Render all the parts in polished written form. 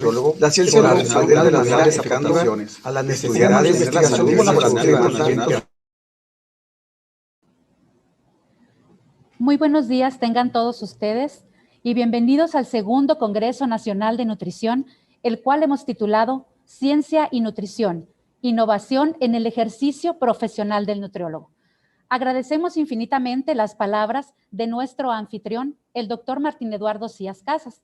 La ciencia nacional de las grandes aportaciones a las necesidades de investigación nacional. Muy buenos días tengan todos ustedes y bienvenidos al segundo Congreso Nacional de Nutrición, el cual hemos titulado Ciencia y Nutrición, Innovación en el Ejercicio Profesional del Nutriólogo. Agradecemos infinitamente las palabras de nuestro anfitrión, el doctor Martín Eduardo Cías Casas.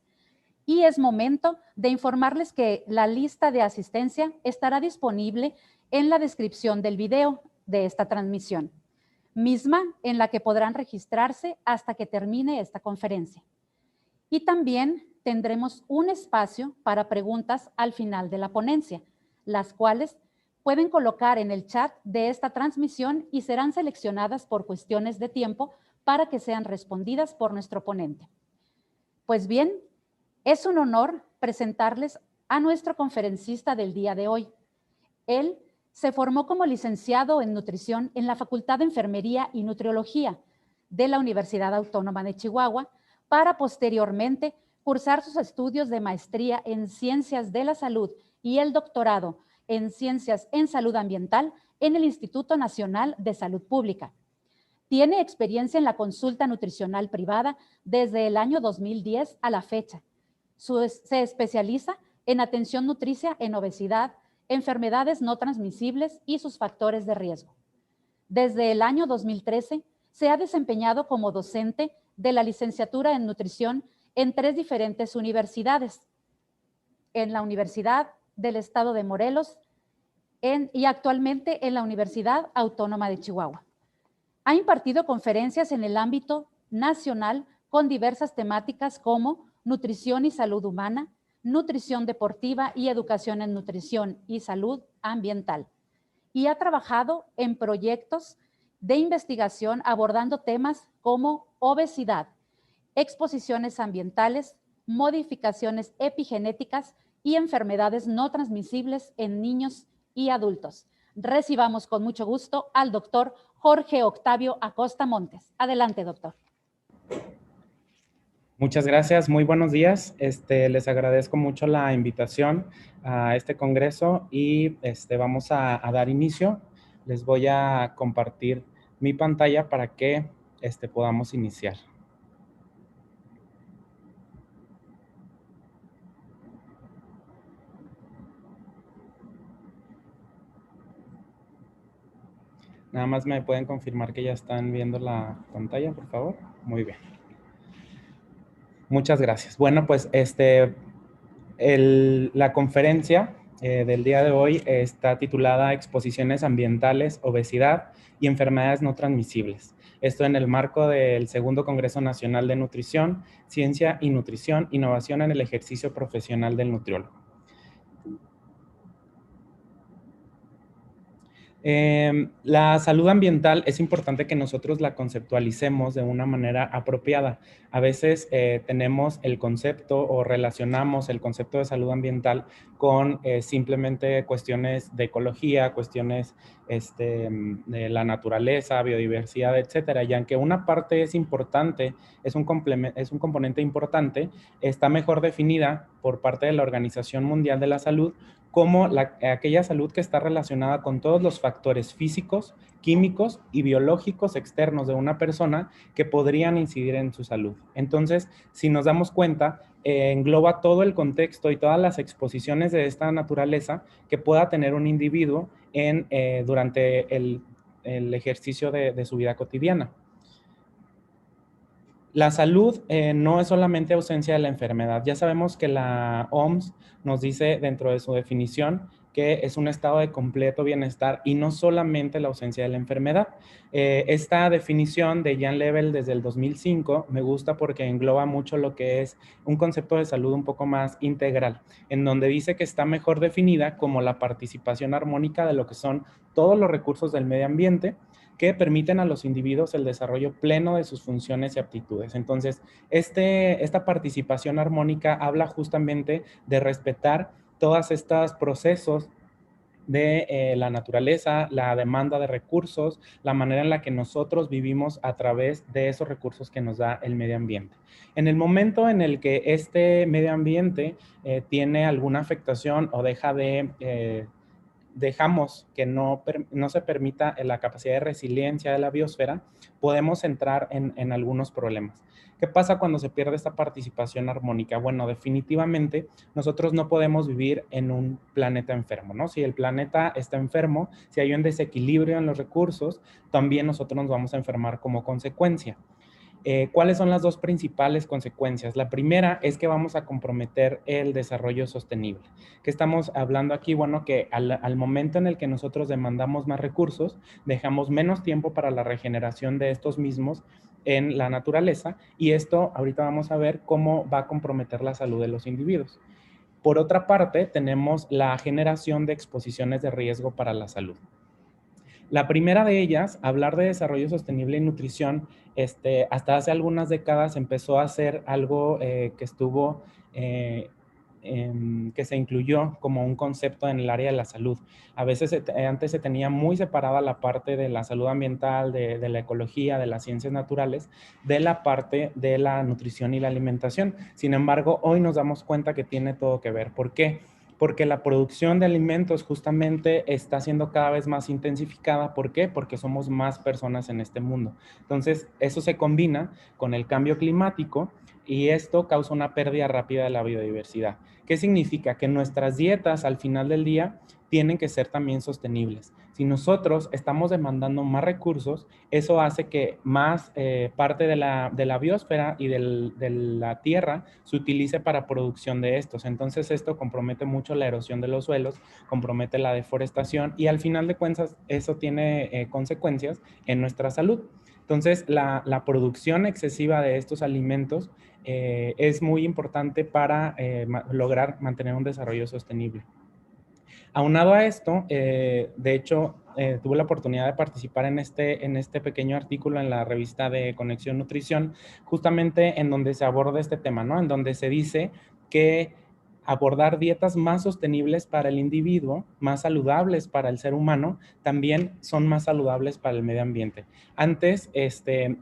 Y es momento de informarles que la lista de asistencia estará disponible en la descripción del video de esta transmisión, misma en la que podrán registrarse hasta que termine esta conferencia. Y también tendremos un espacio para preguntas al final de la ponencia, las cuales pueden colocar en el chat de esta transmisión y serán seleccionadas por cuestiones de tiempo para que sean respondidas por nuestro ponente. Pues bien, es un honor presentarles a nuestro conferencista del día de hoy. Él se formó como licenciado en nutrición en la Facultad de Enfermería y Nutriología de la Universidad Autónoma de Chihuahua para posteriormente cursar sus estudios de maestría en Ciencias de la Salud y el doctorado en Ciencias en Salud Ambiental en el Instituto Nacional de Salud Pública. Tiene experiencia en la consulta nutricional privada desde el año 2010 a la fecha. Se especializa en atención nutricia en obesidad, enfermedades no transmisibles y sus factores de riesgo. Desde el año 2013 se ha desempeñado como docente de la licenciatura en nutrición en 3 diferentes universidades, en la Universidad del Estado de Morelos y actualmente en la Universidad Autónoma de Chihuahua. Ha impartido conferencias en el ámbito nacional con diversas temáticas como nutrición y salud humana, nutrición deportiva y educación en nutrición y salud ambiental. Y ha trabajado en proyectos de investigación abordando temas como obesidad, exposiciones ambientales, modificaciones epigenéticas y enfermedades no transmisibles en niños y adultos. Recibamos con mucho gusto al doctor Jorge Octavio Acosta Montes. Adelante, doctor. Muchas gracias, muy buenos días. Les agradezco mucho la invitación a este congreso y vamos a dar inicio. Les voy a compartir mi pantalla para que podamos iniciar. Nada más me pueden confirmar que ya están viendo la pantalla, por favor. Muy bien. Muchas gracias. Bueno, pues la conferencia del día de hoy está titulada Exposiciones ambientales, obesidad y enfermedades no transmisibles. Esto en el marco del segundo Congreso Nacional de Nutrición, Ciencia y Nutrición, Innovación en el Ejercicio Profesional del Nutriólogo. La salud ambiental es importante que nosotros la conceptualicemos de una manera apropiada. A veces tenemos el concepto o relacionamos el concepto de salud ambiental con simplemente cuestiones de ecología, cuestiones de la naturaleza, biodiversidad, etcétera. Y aunque una parte es importante, es un componente importante, está mejor definida por parte de la Organización Mundial de la Salud como aquella salud que está relacionada con todos los factores físicos, químicos y biológicos externos de una persona que podrían incidir en su salud. Entonces, si nos damos cuenta, engloba todo el contexto y todas las exposiciones de esta naturaleza que pueda tener un individuo durante el ejercicio de su vida cotidiana. La salud no es solamente ausencia de la enfermedad. Ya sabemos que la OMS nos dice dentro de su definición que es un estado de completo bienestar y no solamente la ausencia de la enfermedad. Esta definición de Jan Lebel desde el 2005 me gusta porque engloba mucho lo que es un concepto de salud un poco más integral, en donde dice que está mejor definida como la participación armónica de lo que son todos los recursos del medio ambiente que permiten a los individuos el desarrollo pleno de sus funciones y aptitudes. Entonces, esta participación armónica habla justamente de respetar todos estos procesos de la naturaleza, la demanda de recursos, la manera en la que nosotros vivimos a través de esos recursos que nos da el medio ambiente. En el momento en el que este medio ambiente tiene alguna afectación o dejamos que no se permita la capacidad de resiliencia de la biosfera, podemos entrar en algunos problemas. ¿Qué pasa cuando se pierde esta participación armónica? Bueno, definitivamente nosotros no podemos vivir en un planeta enfermo, ¿no? Si el planeta está enfermo, si hay un desequilibrio en los recursos, también nosotros nos vamos a enfermar como consecuencia. ¿Cuáles son las dos principales consecuencias? La primera es que vamos a comprometer el desarrollo sostenible. ¿Qué estamos hablando aquí? Bueno, que al momento en el que nosotros demandamos más recursos, dejamos menos tiempo para la regeneración de estos mismos en la naturaleza, y esto ahorita vamos a ver cómo va a comprometer la salud de los individuos. Por otra parte, tenemos la generación de exposiciones de riesgo para la salud. La primera de ellas, hablar de desarrollo sostenible y nutrición, hasta hace algunas décadas empezó a ser algo que se incluyó como un concepto en el área de la salud. A veces antes se tenía muy separada la parte de la salud ambiental, de la ecología, de las ciencias naturales, de la parte de la nutrición y la alimentación. Sin embargo, hoy nos damos cuenta que tiene todo que ver. ¿Por qué? Porque la producción de alimentos justamente está siendo cada vez más intensificada. ¿Por qué? Porque somos más personas en este mundo. Entonces, eso se combina con el cambio climático y esto causa una pérdida rápida de la biodiversidad. ¿Qué significa? Que nuestras dietas al final del día tienen que ser también sostenibles. Si nosotros estamos demandando más recursos, eso hace que más parte de la biosfera y de la tierra se utilice para producción de estos. Entonces esto compromete mucho la erosión de los suelos, compromete la deforestación y al final de cuentas eso tiene consecuencias en nuestra salud. Entonces la producción excesiva de estos alimentos es muy importante para lograr mantener un desarrollo sostenible. Aunado a esto, de hecho, tuve la oportunidad de participar en este pequeño artículo en la revista de Conexión Nutrición, justamente en donde se aborda este tema, ¿no? En donde se dice que abordar dietas más sostenibles para el individuo, más saludables para el ser humano, también son más saludables para el medio ambiente. Antes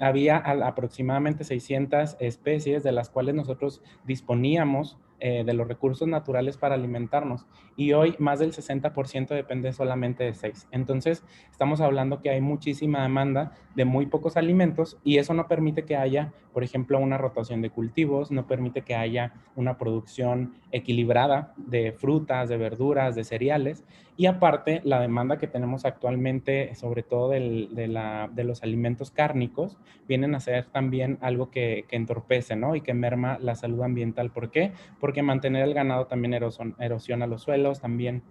había aproximadamente 600 especies de las cuales nosotros disponíamos de los recursos naturales para alimentarnos, y hoy más del 60% depende solamente de 6. Entonces, estamos hablando que hay muchísima demanda de muy pocos alimentos y eso no permite que haya, por ejemplo, una rotación de cultivos, no permite que haya una producción equilibrada de frutas, de verduras, de cereales, y aparte la demanda que tenemos actualmente, sobre todo de los alimentos cárnicos, vienen a ser también algo que entorpece, ¿no? Y que merma la salud ambiental. ¿Por qué? Porque mantener el ganado también erosiona los suelos, también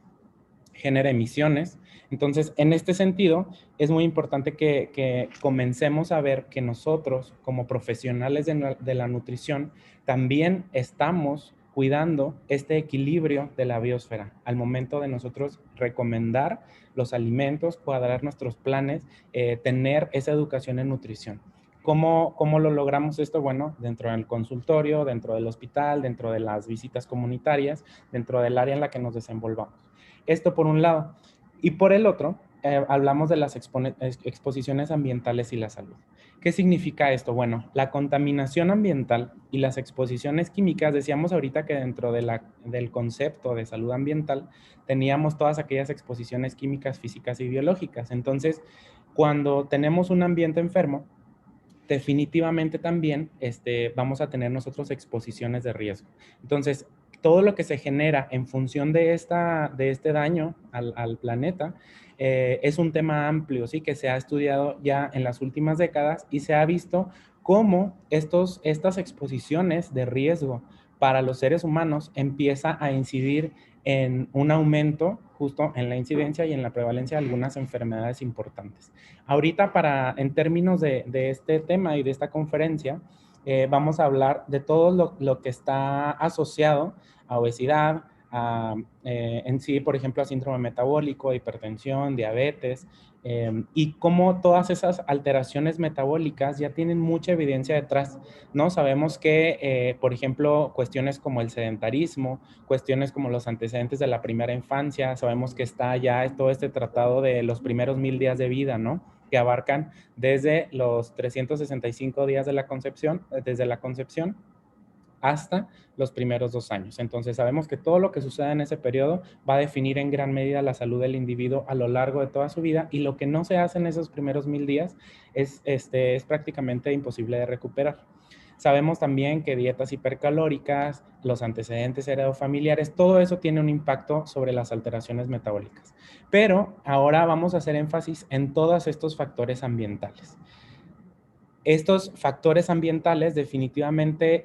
genera emisiones. Entonces, en este sentido, es muy importante que comencemos a ver que nosotros, como profesionales de la nutrición, también estamos cuidando este equilibrio de la biosfera al momento de nosotros recomendar los alimentos, cuadrar nuestros planes, tener esa educación en nutrición. ¿Cómo lo logramos esto? Bueno, dentro del consultorio, dentro del hospital, dentro de las visitas comunitarias, dentro del área en la que nos desenvolvamos. Esto por un lado. Y por el otro, hablamos de las exposiciones ambientales y la salud. ¿Qué significa esto? Bueno, la contaminación ambiental y las exposiciones químicas, decíamos ahorita que dentro del concepto de salud ambiental teníamos todas aquellas exposiciones químicas, físicas y biológicas. Entonces, cuando tenemos un ambiente enfermo, definitivamente también vamos a tener nosotros exposiciones de riesgo. Entonces, todo lo que se genera en función de este daño al planeta es un tema amplio, ¿sí? Que se ha estudiado ya en las últimas décadas y se ha visto cómo estas exposiciones de riesgo para los seres humanos empieza a incidir en un aumento justo en la incidencia y en la prevalencia de algunas enfermedades importantes. Ahorita, en términos de este tema y de esta conferencia, vamos a hablar de todo lo que está asociado a obesidad, en sí, por ejemplo, a síndrome metabólico, hipertensión, diabetes, y cómo todas esas alteraciones metabólicas ya tienen mucha evidencia detrás, ¿no? Sabemos que, por ejemplo, cuestiones como el sedentarismo, cuestiones como los antecedentes de la primera infancia, sabemos que está ya todo este tratado de los primeros 1000 días de vida, ¿no? Que abarcan desde los 365 días de la concepción, desde la concepción hasta los primeros 2 años. Entonces sabemos que todo lo que suceda en ese periodo va a definir en gran medida la salud del individuo a lo largo de toda su vida, y lo que no se hace en esos primeros 1000 días es prácticamente imposible de recuperar. Sabemos también que dietas hipercalóricas, los antecedentes heredofamiliares, todo eso tiene un impacto sobre las alteraciones metabólicas. Pero ahora vamos a hacer énfasis en todos estos factores ambientales. Estos factores ambientales definitivamente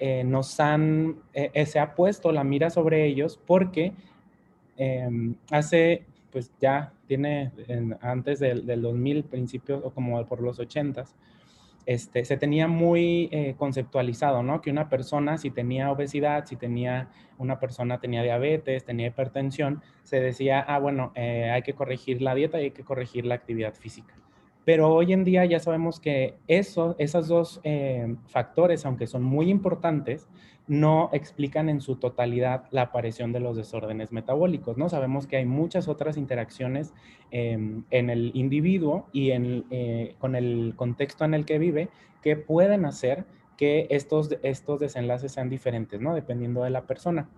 se ha puesto la mira sobre ellos porque pues ya tiene, antes del 2000, principios o como por los 80s, se tenía muy conceptualizado, ¿no? Que una persona, si tenía obesidad, una persona tenía diabetes, tenía hipertensión, se decía, bueno, hay que corregir la dieta y hay que corregir la actividad física. Pero hoy en día ya sabemos que esos dos factores, aunque son muy importantes, no explican en su totalidad la aparición de los desórdenes metabólicos, ¿no? Sabemos que hay muchas otras interacciones en el individuo y con el contexto en el que vive que pueden hacer que estos desenlaces sean diferentes, ¿no? Dependiendo de la persona.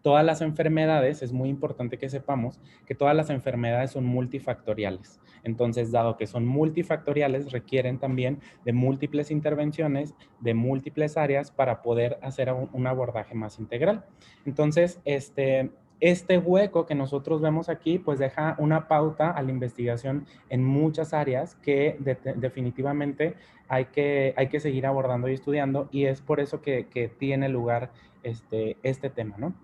Todas las enfermedades, es muy importante que sepamos que todas las enfermedades son multifactoriales. Entonces, dado que son multifactoriales, requieren también de múltiples intervenciones, de múltiples áreas para poder hacer un abordaje más integral. Entonces, este hueco que nosotros vemos aquí, pues deja una pauta a la investigación en muchas áreas que definitivamente hay que seguir abordando y estudiando, y es por eso que tiene lugar este tema, ¿no?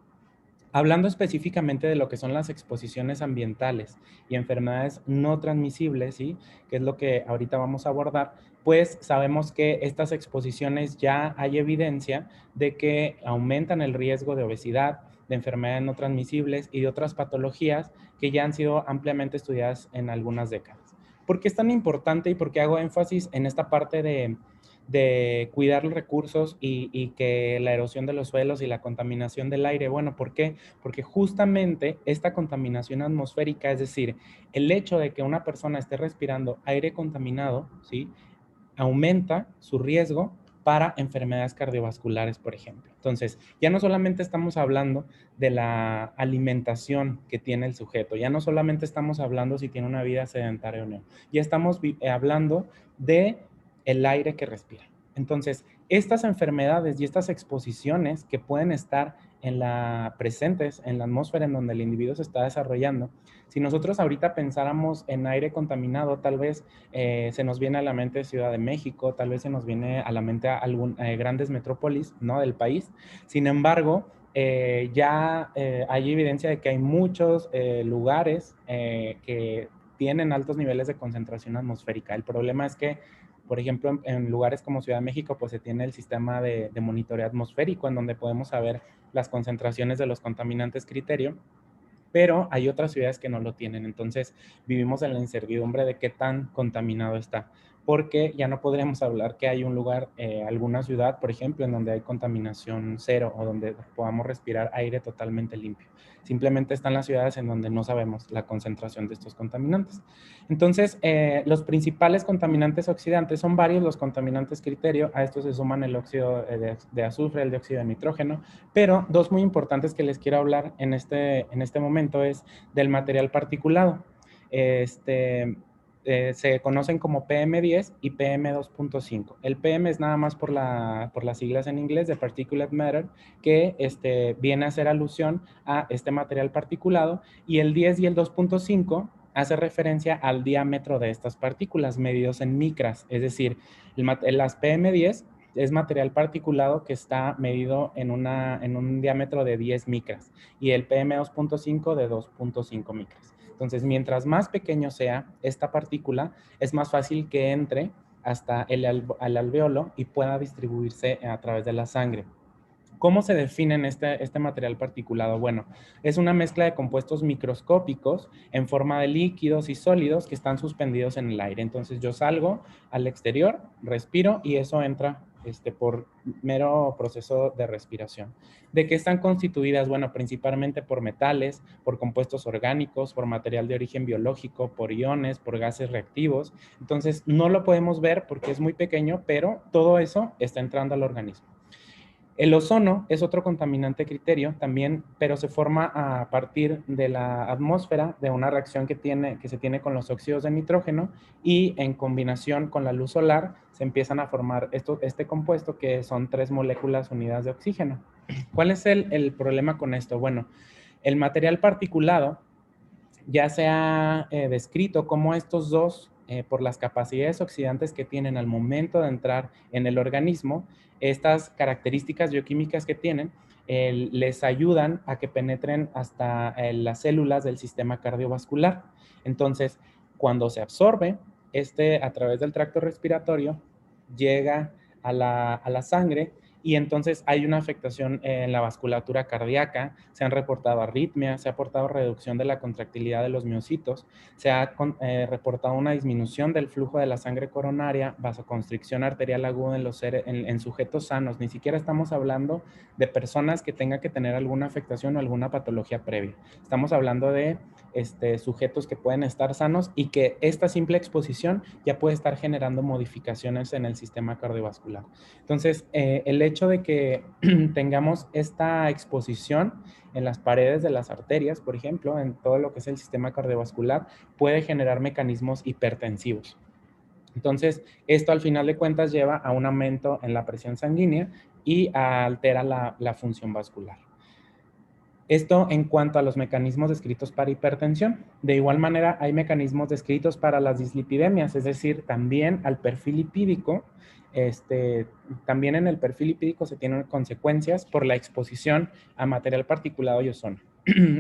Hablando específicamente de lo que son las exposiciones ambientales y enfermedades no transmisibles, ¿sí? Que es lo que ahorita vamos a abordar, pues sabemos que estas exposiciones ya hay evidencia de que aumentan el riesgo de obesidad, de enfermedades no transmisibles y de otras patologías que ya han sido ampliamente estudiadas en algunas décadas. ¿Por qué es tan importante y por qué hago énfasis en esta parte de cuidar los recursos y que la erosión de los suelos y la contaminación del aire? Bueno, ¿por qué? Porque justamente esta contaminación atmosférica, es decir, el hecho de que una persona esté respirando aire contaminado, ¿sí?, aumenta su riesgo para enfermedades cardiovasculares, por ejemplo. Entonces, ya no solamente estamos hablando de la alimentación que tiene el sujeto, ya no solamente estamos hablando si tiene una vida sedentaria o no, ya estamos hablando de el aire que respira. Entonces, estas enfermedades y estas exposiciones que pueden estar presentes en la atmósfera en donde el individuo se está desarrollando, si nosotros ahorita pensáramos en aire contaminado, tal vez se nos viene a la mente Ciudad de México, tal vez se nos viene a la mente grandes metrópolis, ¿no?, del país. Sin embargo, ya hay evidencia de que hay muchos lugares que tienen altos niveles de concentración atmosférica. El problema es que, por ejemplo, en lugares como Ciudad de México, pues se tiene el sistema de monitoreo atmosférico en donde podemos saber las concentraciones de los contaminantes criterio, pero hay otras ciudades que no lo tienen. Entonces, vivimos en la incertidumbre de qué tan contaminado está, porque ya no podríamos hablar que hay un lugar, alguna ciudad, por ejemplo, en donde hay contaminación cero o donde podamos respirar aire totalmente limpio. Simplemente están las ciudades en donde no sabemos la concentración de estos contaminantes. Entonces, los principales contaminantes oxidantes son varios los contaminantes criterio. A estos se suman el óxido de azufre, el dióxido de nitrógeno, pero dos muy importantes que les quiero hablar en este momento es del material particulado. Se conocen como PM10 y PM2.5. El PM es nada más por las siglas en inglés de Particulate Matter, que viene a hacer alusión a este material particulado, y el 10 y el 2.5 hace referencia al diámetro de estas partículas medidos en micras, es decir, las PM10 es material particulado que está medido en un diámetro de 10 micras y el PM2.5 de 2.5 micras. Entonces, mientras más pequeño sea esta partícula, es más fácil que entre hasta el alveolo y pueda distribuirse a través de la sangre. ¿Cómo se definen este material particulado? Bueno, es una mezcla de compuestos microscópicos en forma de líquidos y sólidos que están suspendidos en el aire. Entonces yo salgo al exterior, respiro y eso entra por mero proceso de respiración. ¿De qué están constituidas? Bueno, principalmente por metales, por compuestos orgánicos, por material de origen biológico, por iones, por gases reactivos. Entonces no lo podemos ver porque es muy pequeño, pero todo eso está entrando al organismo. El ozono es otro contaminante criterio también, pero se forma a partir de la atmósfera, de una reacción que se tiene con los óxidos de nitrógeno y en combinación con la luz solar se empiezan a formar este compuesto que son 3 moléculas unidas de oxígeno. ¿Cuál es el problema con esto? Bueno, el material particulado ya se ha descrito como estos dos, por las capacidades oxidantes que tienen al momento de entrar en el organismo, estas características bioquímicas que tienen, les ayudan a que penetren hasta las células del sistema cardiovascular. Entonces, cuando se absorbe, a través del tracto respiratorio, llega a la sangre y entonces hay una afectación en la vasculatura cardíaca, se han reportado arritmias, se ha reportado reducción de la contractilidad de los miocitos, se ha reportado una disminución del flujo de la sangre coronaria, vasoconstricción arterial aguda en sujetos sanos. Ni siquiera estamos hablando de personas que tengan que tener alguna afectación o alguna patología previa. Estamos hablando de sujetos que pueden estar sanos y que esta simple exposición ya puede estar generando modificaciones en el sistema cardiovascular. Entonces, el hecho de que tengamos esta exposición en las paredes de las arterias, por ejemplo, en todo lo que es el sistema cardiovascular, puede generar mecanismos hipertensivos. Entonces, esto al final de cuentas lleva a un aumento en la presión sanguínea y altera la función vascular. Esto en cuanto a los mecanismos descritos para hipertensión. De igual manera, hay mecanismos descritos para las dislipidemias, es decir, también al perfil lipídico. También en el perfil lipídico se tienen consecuencias por la exposición a material particulado y ozono.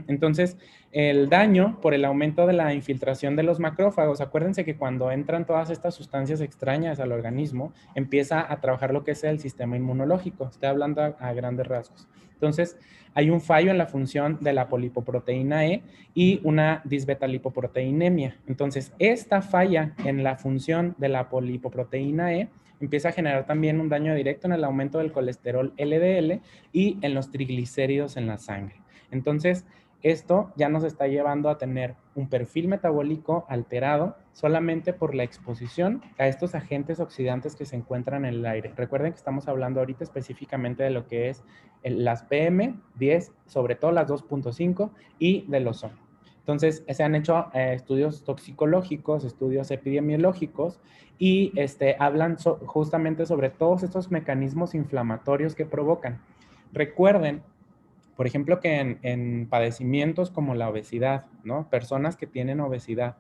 Entonces, el daño por el aumento de la infiltración de los macrófagos, acuérdense que cuando entran todas estas sustancias extrañas al organismo, empieza a trabajar lo que es el sistema inmunológico. Estoy hablando a grandes rasgos. Entonces, hay un fallo en la función de la polipoproteína E y una disbetalipoproteinemia. Entonces, esta falla en la función de la polipoproteína E empieza a generar también un daño directo en el aumento del colesterol LDL y en los triglicéridos en la sangre. Entonces, esto ya nos está llevando a tener un perfil metabólico alterado solamente por la exposición a estos agentes oxidantes que se encuentran en el aire. Recuerden que estamos hablando ahorita específicamente de lo que es las PM10, sobre todo las 2.5 y del ozono. Entonces, se han hecho estudios toxicológicos, estudios epidemiológicos y hablan justamente sobre todos estos mecanismos inflamatorios que provocan. Recuerden, por ejemplo, que en padecimientos como la obesidad, ¿no? Personas que tienen obesidad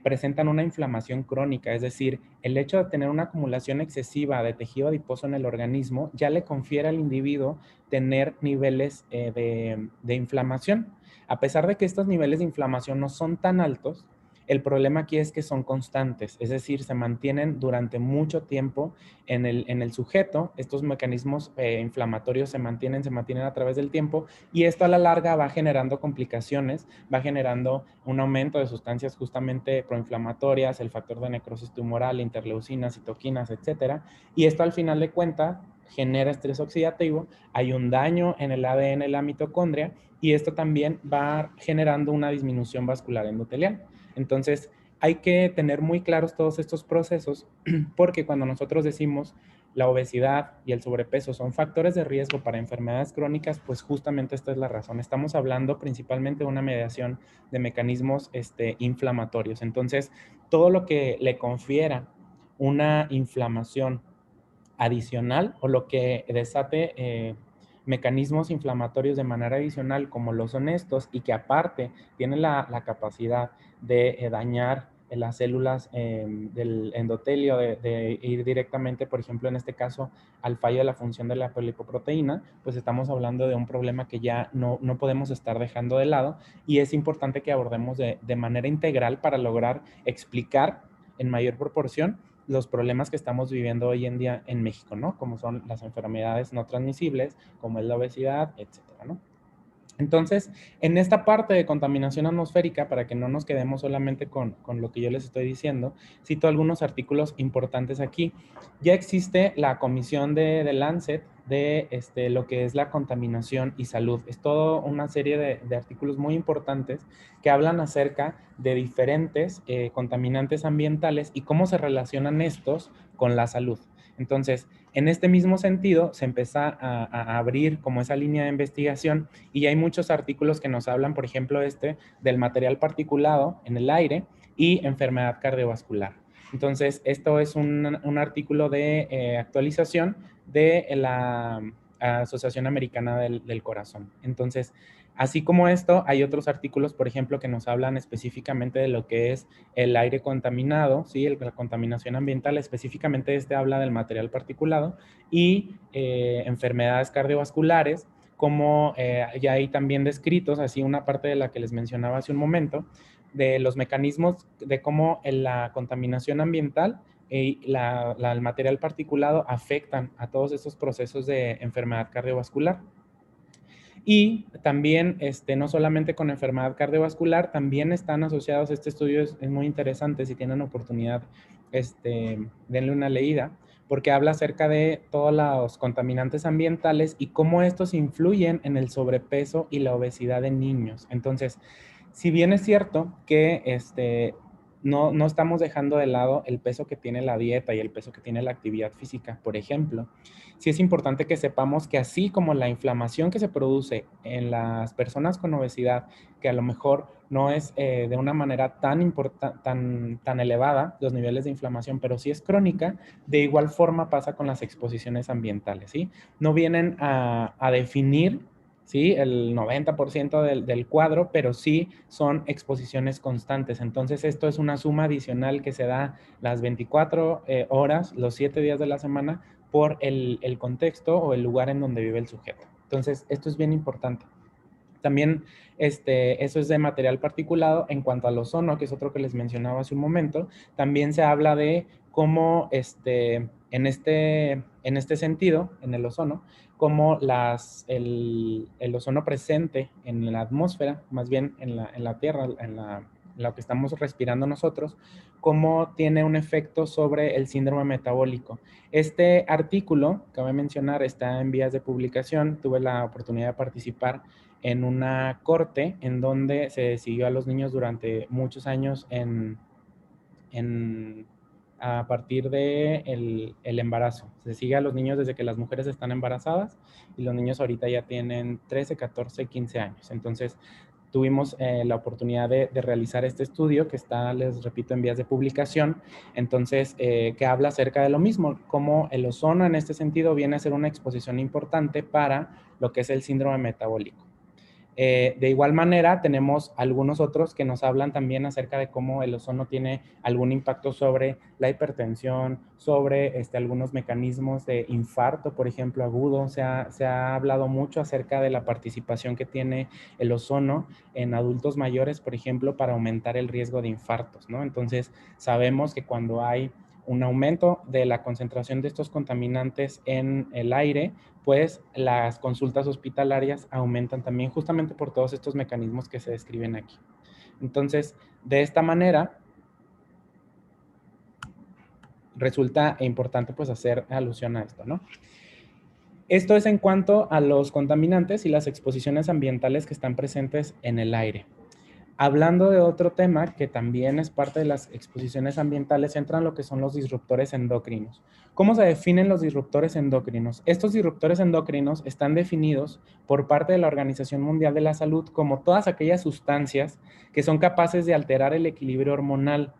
presentan una inflamación crónica, es decir, el hecho de tener una acumulación excesiva de tejido adiposo en el organismo ya le confiere al individuo tener niveles de inflamación. A pesar de que estos niveles de inflamación no son tan altos, el problema aquí es que son constantes, es decir, se mantienen durante mucho tiempo en el sujeto. Estos mecanismos inflamatorios se mantienen a través del tiempo y esto a la larga va generando complicaciones, va generando un aumento de sustancias justamente proinflamatorias, el factor de necrosis tumoral, interleucinas, citoquinas, etcétera. Y esto al final de cuentas genera estrés oxidativo, hay un daño en el ADN de la mitocondria y esto también va generando una disminución vascular endotelial. Entonces, hay que tener muy claros todos estos procesos porque cuando nosotros decimos la obesidad y el sobrepeso son factores de riesgo para enfermedades crónicas, pues justamente esta es la razón. Estamos hablando principalmente de una mediación de mecanismos inflamatorios. Entonces, todo lo que le confiera una inflamación adicional o lo que desate mecanismos inflamatorios de manera adicional, como lo son estos, y que aparte tienen la capacidad de dañar las células del endotelio, de ir directamente, por ejemplo, en este caso, al fallo de la función de la polipoproteína, pues estamos hablando de un problema que ya no podemos estar dejando de lado y es importante que abordemos de manera integral para lograr explicar en mayor proporción los problemas que estamos viviendo hoy en día en México, ¿no? Como son las enfermedades no transmisibles, como es la obesidad, etcétera, ¿no? Entonces, en esta parte de contaminación atmosférica, para que no nos quedemos solamente con lo que yo les estoy diciendo, cito algunos artículos importantes aquí. Ya existe la comisión de Lancet de lo que es la contaminación y salud. Es toda una serie de artículos muy importantes que hablan acerca de diferentes contaminantes ambientales y cómo se relacionan estos con la salud. Entonces, en este mismo sentido, se empieza a abrir como esa línea de investigación y hay muchos artículos que nos hablan, por ejemplo, del material particulado en el aire y enfermedad cardiovascular. Entonces, esto es un artículo de actualización de la Asociación Americana del Corazón. Entonces, así como esto, hay otros artículos, por ejemplo, que nos hablan específicamente de lo que es el aire contaminado, ¿sí? La contaminación ambiental, específicamente habla del material particulado y enfermedades cardiovasculares, como ya hay también descritos, así una parte de la que les mencionaba hace un momento, de los mecanismos de cómo la contaminación ambiental y el material particulado afectan a todos estos procesos de enfermedad cardiovascular. Y también, no solamente con enfermedad cardiovascular, también están asociados, este estudio es muy interesante, si tienen oportunidad, denle una leída, porque habla acerca de todos los contaminantes ambientales y cómo estos influyen en el sobrepeso y la obesidad de niños. Entonces, si bien es cierto que no estamos dejando de lado el peso que tiene la dieta y el peso que tiene la actividad física, por ejemplo, sí es importante que sepamos que así como la inflamación que se produce en las personas con obesidad, que a lo mejor no es de una manera tan elevada los niveles de inflamación, pero sí es crónica, de igual forma pasa con las exposiciones ambientales, ¿sí? No vienen a definir, ¿sí? El 90% del cuadro, pero sí son exposiciones constantes. Entonces, esto es una suma adicional que se da las 24 horas, los 7 días de la semana, por el contexto o el lugar en donde vive el sujeto. Entonces, esto es bien importante. También eso es de material particulado. En cuanto al ozono, que es otro que les mencionaba hace un momento, también se habla de cómo en este sentido, en el ozono, cómo el ozono presente en la atmósfera, más bien en la Tierra, en lo que estamos respirando nosotros, cómo tiene un efecto sobre el síndrome metabólico. Este artículo, cabe mencionar, está en vías de publicación. Tuve la oportunidad de participar en una corte en donde se siguió a los niños durante muchos años a partir de el embarazo. Se sigue a los niños desde que las mujeres están embarazadas y los niños ahorita ya tienen 13, 14, 15 años. Entonces, tuvimos la oportunidad de realizar este estudio que está, les repito, en vías de publicación. Entonces, que habla acerca de lo mismo, cómo el ozono en este sentido viene a ser una exposición importante para lo que es el síndrome metabólico. De igual manera, tenemos algunos otros que nos hablan también acerca de cómo el ozono tiene algún impacto sobre la hipertensión, sobre algunos mecanismos de infarto, por ejemplo, agudo. Se ha hablado mucho acerca de la participación que tiene el ozono en adultos mayores, por ejemplo, para aumentar el riesgo de infartos, ¿no? Entonces, sabemos que cuando hay un aumento de la concentración de estos contaminantes en el aire, pues las consultas hospitalarias aumentan también justamente por todos estos mecanismos que se describen aquí. Entonces, de esta manera, resulta importante pues hacer alusión a esto, ¿no? Esto es en cuanto a los contaminantes y las exposiciones ambientales que están presentes en el aire. Hablando de otro tema que también es parte de las exposiciones ambientales, entran lo que son los disruptores endocrinos. ¿Cómo se definen los disruptores endocrinos? Estos disruptores endocrinos están definidos por parte de la Organización Mundial de la Salud como todas aquellas sustancias que son capaces de alterar el equilibrio hormonal.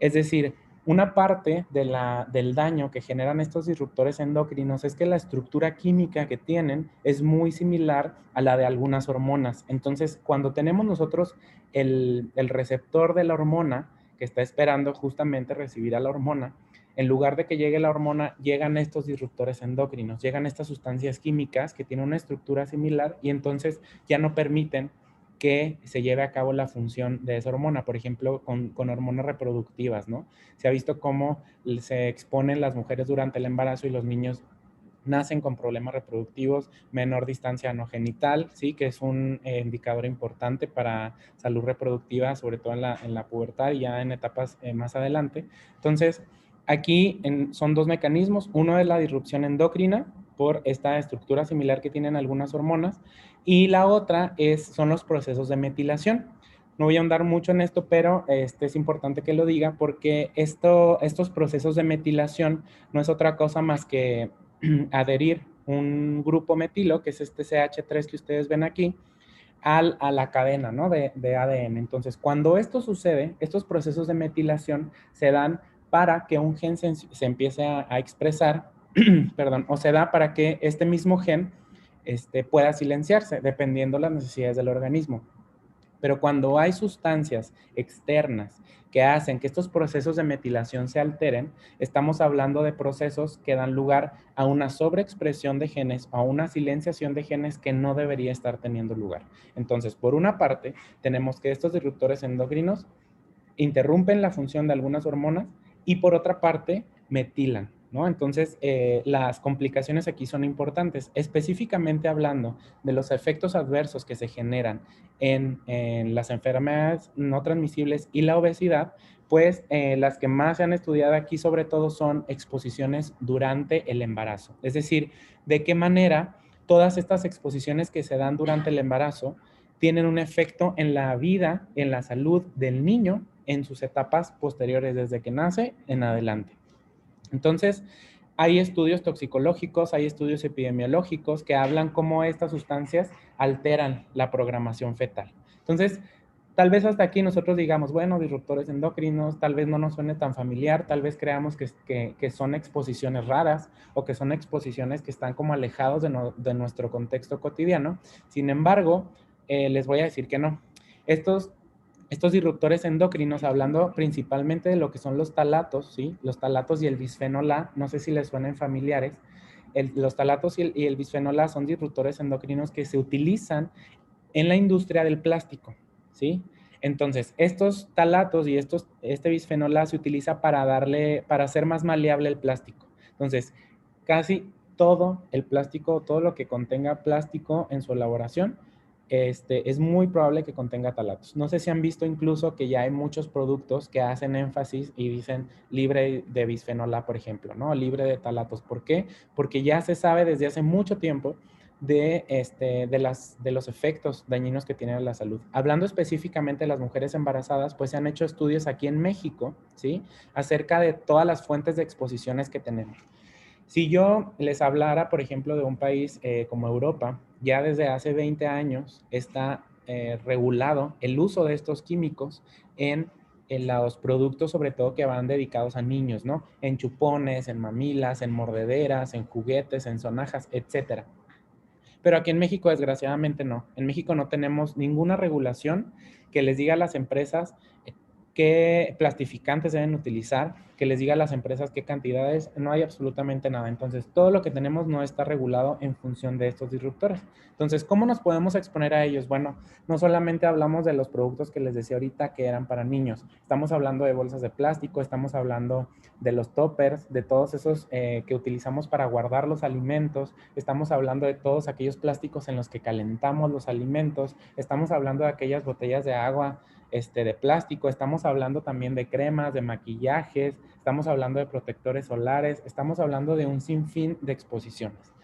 Es decir, una parte del daño que generan estos disruptores endocrinos es que la estructura química que tienen es muy similar a la de algunas hormonas. Entonces, cuando tenemos nosotros el receptor de la hormona que está esperando justamente recibir a la hormona, en lugar de que llegue la hormona, llegan estos disruptores endocrinos, llegan estas sustancias químicas que tienen una estructura similar y entonces ya no permiten que se lleve a cabo la función de esa hormona, por ejemplo, con hormonas reproductivas, ¿no? Se ha visto cómo se exponen las mujeres durante el embarazo y los niños nacen con problemas reproductivos, menor distancia anogenital, ¿sí? Que es un indicador importante para salud reproductiva, sobre todo en la pubertad y ya en etapas más adelante. Entonces, aquí son dos mecanismos. Uno es la disrupción endocrina por esta estructura similar que tienen algunas hormonas y la otra son los procesos de metilación. No voy a ahondar mucho en esto, pero es importante que lo diga porque estos procesos de metilación no es otra cosa más que adherir un grupo metilo, que es este CH3 que ustedes ven aquí, a la cadena, ¿no? de ADN. Entonces, cuando esto sucede, estos procesos de metilación se dan para que un gen se empiece a expresar, perdón, o se da para que este mismo gen pueda silenciarse, dependiendo las necesidades del organismo. Pero cuando hay sustancias externas que hacen que estos procesos de metilación se alteren, estamos hablando de procesos que dan lugar a una sobreexpresión de genes, a una silenciación de genes que no debería estar teniendo lugar. Entonces, por una parte, tenemos que estos disruptores endocrinos interrumpen la función de algunas hormonas y por otra parte, metilan, ¿no? Entonces, las complicaciones aquí son importantes. Específicamente hablando de los efectos adversos que se generan en las enfermedades no transmisibles y la obesidad, pues las que más se han estudiado aquí sobre todo son exposiciones durante el embarazo. Es decir, de qué manera todas estas exposiciones que se dan durante el embarazo tienen un efecto en la vida, en la salud del niño en sus etapas posteriores, desde que nace en adelante. Entonces, hay estudios toxicológicos, hay estudios epidemiológicos que hablan cómo estas sustancias alteran la programación fetal. Entonces, tal vez hasta aquí nosotros digamos, bueno, disruptores endocrinos, tal vez no nos suene tan familiar, tal vez creamos que son exposiciones raras o que son exposiciones que están como alejados de nuestro contexto cotidiano. Sin embargo, les voy a decir que no. Estos disruptores endocrinos, hablando principalmente de lo que son los talatos, ¿sí? Los talatos y el bisfenol A, no sé si les suenan familiares. Los talatos y el bisfenol A son disruptores endocrinos que se utilizan en la industria del plástico, ¿sí? Entonces, estos talatos y este bisfenol A se utiliza para hacer más maleable el plástico. Entonces, casi todo el plástico, todo lo que contenga plástico en su elaboración, es muy probable que contenga talatos. No sé si han visto incluso que ya hay muchos productos que hacen énfasis y dicen libre de bisfenol A, por ejemplo, ¿no? Libre de talatos. ¿Por qué? Porque ya se sabe desde hace mucho tiempo de los efectos dañinos que tienen en la salud. Hablando específicamente de las mujeres embarazadas, pues se han hecho estudios aquí en México, ¿sí? Acerca de todas las fuentes de exposiciones que tenemos. Si yo les hablara, por ejemplo, de un país como Europa, ya desde hace 20 años está regulado el uso de estos químicos en los productos, sobre todo que van dedicados a niños, ¿no? En chupones, en mamilas, en mordederas, en juguetes, en sonajas, etcétera. Pero aquí en México, desgraciadamente, no. En México no tenemos ninguna regulación que les diga a las empresas qué plastificantes deben utilizar, que les diga a las empresas qué cantidades, no hay absolutamente nada. Entonces, todo lo que tenemos no está regulado en función de estos disruptores. Entonces, ¿cómo nos podemos exponer a ellos? Bueno, no solamente hablamos de los productos que les decía ahorita que eran para niños, estamos hablando de bolsas de plástico, estamos hablando de los toppers, de todos esos que utilizamos para guardar los alimentos, estamos hablando de todos aquellos plásticos en los que calentamos los alimentos, estamos hablando de aquellas botellas de agua de plástico, estamos hablando también de cremas, de maquillajes, estamos hablando de protectores solares, estamos hablando de un sinfín de exposiciones.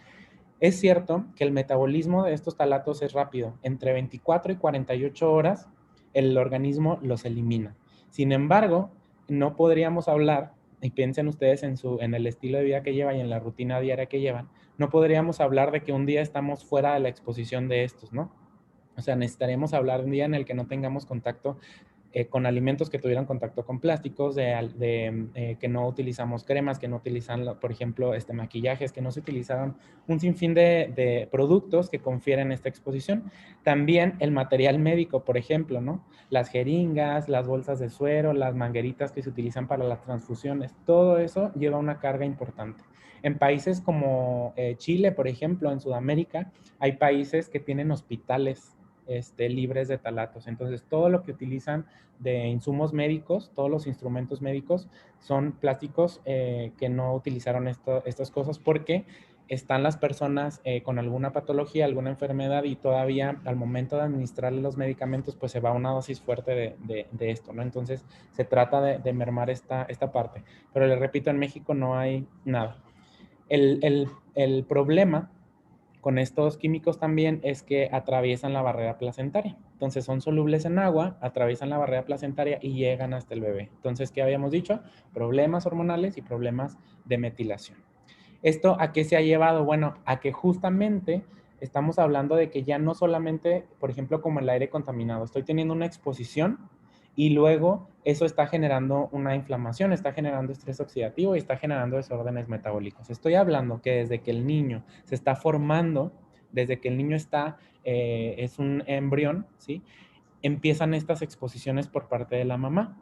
Es cierto que el metabolismo de estos talatos es rápido, entre 24 y 48 horas el organismo los elimina. Sin embargo, no podríamos hablar, y piensen ustedes en el estilo de vida que llevan y en la rutina diaria que llevan, no podríamos hablar de que un día estamos fuera de la exposición de estos, ¿no? O sea, necesitaríamos hablar de un día en el que no tengamos contacto con alimentos que tuvieran contacto con plásticos, que no utilizamos cremas, que no utilizan, por ejemplo, maquillajes, que no se utilizaron un sinfín de productos que confieren esta exposición. También el material médico, por ejemplo, ¿no? Las jeringas, las bolsas de suero, las mangueritas que se utilizan para las transfusiones, todo eso lleva una carga importante. En países como Chile, por ejemplo, en Sudamérica, hay países que tienen hospitales libres de talatos. Entonces, todo lo que utilizan de insumos médicos, todos los instrumentos médicos son plásticos que no utilizaron estas cosas porque están las personas con alguna patología, alguna enfermedad y todavía al momento de administrarle los medicamentos, pues se va una dosis fuerte de esto, ¿no? Entonces, se trata de mermar esta parte. Pero les repito, en México no hay nada. El problema con estos químicos también es que atraviesan la barrera placentaria. Entonces son solubles en agua, atraviesan la barrera placentaria y llegan hasta el bebé. Entonces, ¿qué habíamos dicho? Problemas hormonales y problemas de metilación. ¿Esto a qué se ha llevado? Bueno, a que justamente estamos hablando de que ya no solamente, por ejemplo, como el aire contaminado, estoy teniendo una exposición y luego eso está generando una inflamación, está generando estrés oxidativo y está generando desórdenes metabólicos. Estoy hablando que desde que el niño se está formando, desde que el niño es un embrión, ¿sí? Empiezan estas exposiciones por parte de la mamá.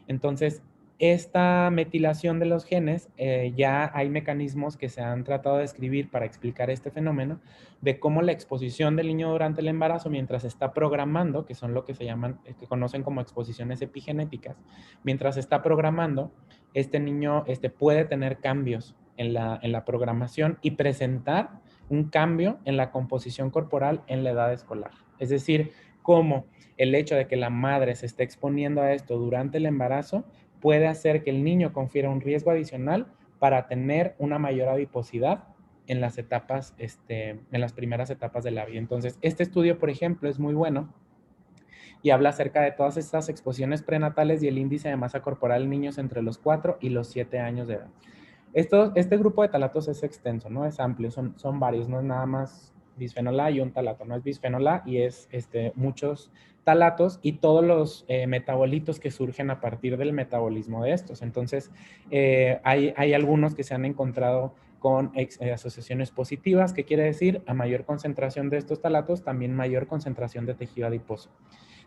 Entonces, esta metilación de los genes, ya hay mecanismos que se han tratado de describir para explicar este fenómeno, de cómo la exposición del niño durante el embarazo, mientras está programando, que son lo que se llaman, que conocen como exposiciones epigenéticas, mientras está programando, este niño puede tener cambios en la programación y presentar un cambio en la composición corporal en la edad escolar. Es decir, cómo el hecho de que la madre se esté exponiendo a esto durante el embarazo puede hacer que el niño confiera un riesgo adicional para tener una mayor adiposidad en las etapas, en las primeras etapas de la vida. Entonces, este estudio, por ejemplo, es muy bueno y habla acerca de todas estas exposiciones prenatales y el índice de masa corporal en niños entre los 4 y los 7 años de edad. Este grupo de talatos es extenso, ¿no? Es amplio, son varios, no es nada más bisfenol A y un talato, no es bisfenol A y es muchos talatos y todos los metabolitos que surgen a partir del metabolismo de estos. Entonces, hay algunos que se han encontrado con asociaciones positivas, que quiere decir a mayor concentración de estos talatos, también mayor concentración de tejido adiposo.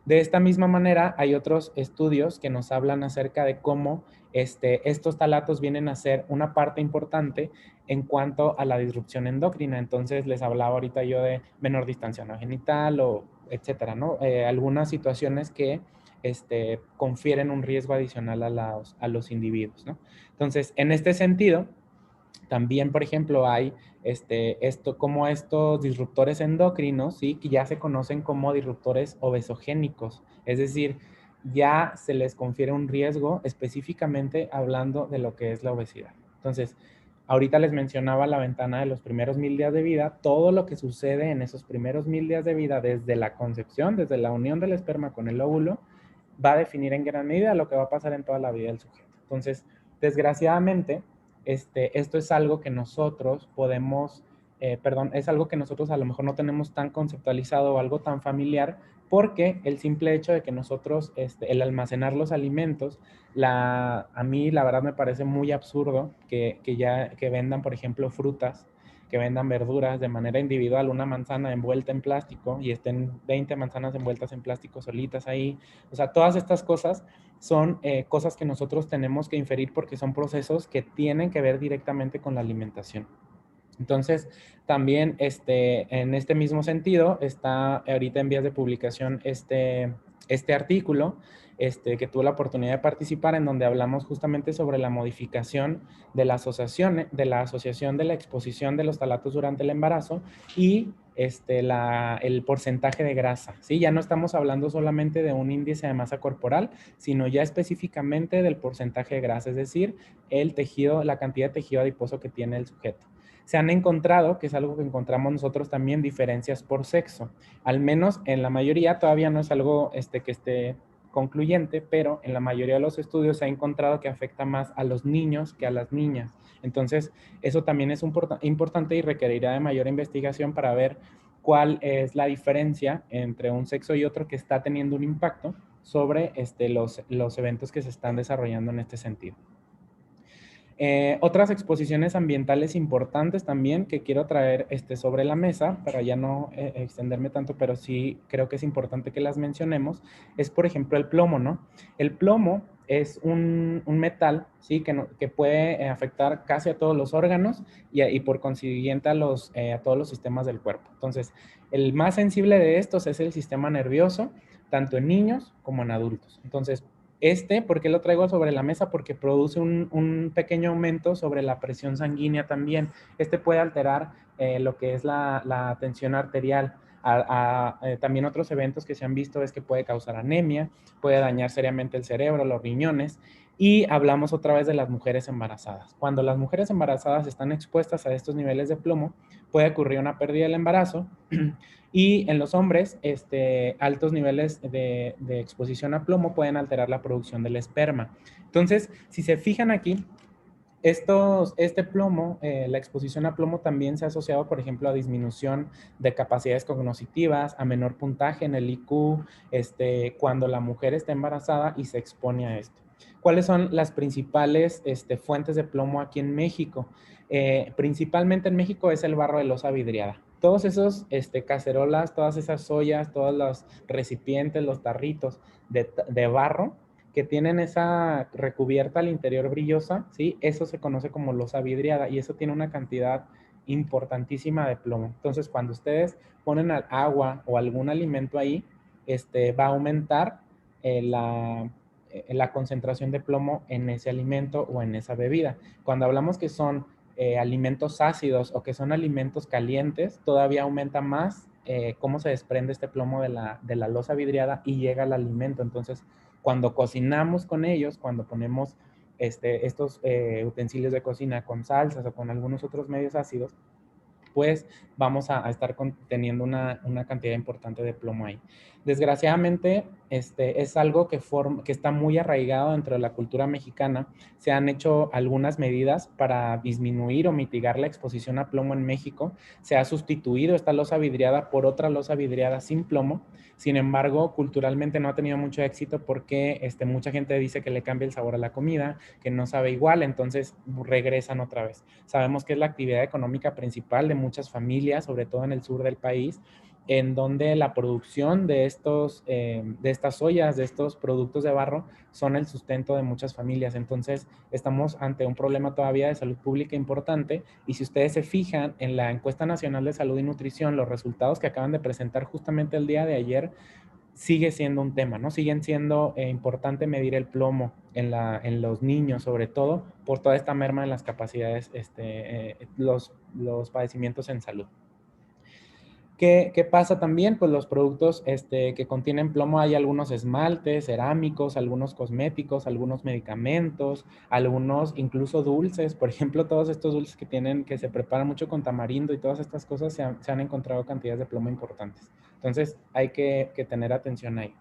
De esta misma manera, hay otros estudios que nos hablan acerca de cómo estos talatos vienen a ser una parte importante en cuanto a la disrupción endocrina. Entonces, les hablaba ahorita yo de menor distancia no genital o etcétera, ¿no? Algunas situaciones que confieren un riesgo adicional a los individuos, ¿no? Entonces, en este sentido, también, por ejemplo, hay como estos disruptores endocrinos, ¿sí? Que ya se conocen como disruptores obesogénicos. Es decir, ya se les confiere un riesgo específicamente hablando de lo que es la obesidad. Entonces, ahorita les mencionaba la ventana de los primeros 1000 días de vida. Todo lo que sucede en esos primeros 1000 días de vida, desde la concepción, desde la unión del esperma con el óvulo, va a definir en gran medida lo que va a pasar en toda la vida del sujeto. Entonces, desgraciadamente, esto es algo que nosotros podemos, es algo que nosotros a lo mejor no tenemos tan conceptualizado o algo tan familiar, porque el simple hecho de que nosotros, el almacenar los alimentos, a mí la verdad me parece muy absurdo que vendan, por ejemplo, frutas, que vendan verduras de manera individual, una manzana envuelta en plástico y estén 20 manzanas envueltas en plástico solitas ahí. O sea, todas estas cosas son cosas que nosotros tenemos que inferir porque son procesos que tienen que ver directamente con la alimentación. Entonces, también en este mismo sentido, está ahorita en vías de publicación este artículo que tuve la oportunidad de participar, en donde hablamos justamente sobre la modificación de la asociación de la exposición de los talatos durante el embarazo y el porcentaje de grasa, ¿sí? Ya no estamos hablando solamente de un índice de masa corporal, sino ya específicamente del porcentaje de grasa, es decir, el tejido, la cantidad de tejido adiposo que tiene el sujeto. Se han encontrado, que es algo que encontramos nosotros también, diferencias por sexo. Al menos en la mayoría, todavía no es algo que esté concluyente, pero en la mayoría de los estudios se ha encontrado que afecta más a los niños que a las niñas. Entonces, eso también es importante y requerirá de mayor investigación para ver cuál es la diferencia entre un sexo y otro que está teniendo un impacto sobre los eventos que se están desarrollando en este sentido. Otras exposiciones ambientales importantes también que quiero traer sobre la mesa, para ya no extenderme tanto, pero sí creo que es importante que las mencionemos, es por ejemplo el plomo, ¿no? El plomo es un metal, ¿sí? Que puede afectar casi a todos los órganos y por consiguiente a todos los sistemas del cuerpo. Entonces, el más sensible de estos es el sistema nervioso, tanto en niños como en adultos. Entonces, ¿por qué lo traigo sobre la mesa? Porque produce un pequeño aumento sobre la presión sanguínea también. Puede alterar lo que es la tensión arterial. También otros eventos que se han visto es que puede causar anemia, puede dañar seriamente el cerebro, los riñones. Y hablamos otra vez de las mujeres embarazadas. Cuando las mujeres embarazadas están expuestas a estos niveles de plomo, puede ocurrir una pérdida del embarazo. Y en los hombres, altos niveles de exposición a plomo pueden alterar la producción del esperma. Entonces, si se fijan aquí, plomo, la exposición a plomo también se ha asociado, por ejemplo, a disminución de capacidades cognitivas, a menor puntaje en el IQ, cuando la mujer está embarazada y se expone a esto. ¿Cuáles son las principales fuentes de plomo aquí en México? Principalmente en México es el barro de loza vidriada. Todos esos cacerolas, todas esas ollas, todos los recipientes, los tarritos de barro que tienen esa recubierta al interior brillosa, ¿sí? Eso se conoce como loza vidriada y eso tiene una cantidad importantísima de plomo. Entonces, cuando ustedes ponen agua o algún alimento ahí, va a aumentar la concentración de plomo en ese alimento o en esa bebida. Cuando hablamos que son alimentos ácidos o que son alimentos calientes, todavía aumenta más cómo se desprende este plomo de la loza vidriada y llega al alimento. Entonces, cuando cocinamos con ellos, cuando ponemos estos utensilios de cocina con salsas o con algunos otros medios ácidos, pues vamos a estar teniendo una cantidad importante de plomo ahí. Desgraciadamente, es algo que está muy arraigado dentro de la cultura mexicana. Se han hecho algunas medidas para disminuir o mitigar la exposición a plomo en México. Se ha sustituido esta loza vidriada por otra loza vidriada sin plomo. Sin embargo, culturalmente no ha tenido mucho éxito porque mucha gente dice que le cambia el sabor a la comida, que no sabe igual, entonces regresan otra vez. Sabemos que es la actividad económica principal de muchas familias, sobre todo en el sur del país, en donde la producción de estas ollas, de estos productos de barro, son el sustento de muchas familias. Entonces, estamos ante un problema todavía de salud pública importante. Y si ustedes se fijan en la Encuesta Nacional de Salud y Nutrición, los resultados que acaban de presentar justamente el día de ayer, sigue siendo un tema, ¿no? Siguen siendo importante medir el plomo en los niños, sobre todo, por toda esta merma en las capacidades, los padecimientos en salud. ¿Qué pasa también? Pues los productos que contienen plomo, hay algunos esmaltes, cerámicos, algunos cosméticos, algunos medicamentos, algunos incluso dulces. Por ejemplo, todos estos dulces que se preparan mucho con tamarindo y todas estas cosas se han encontrado cantidades de plomo importantes. Entonces hay que tener atención ahí.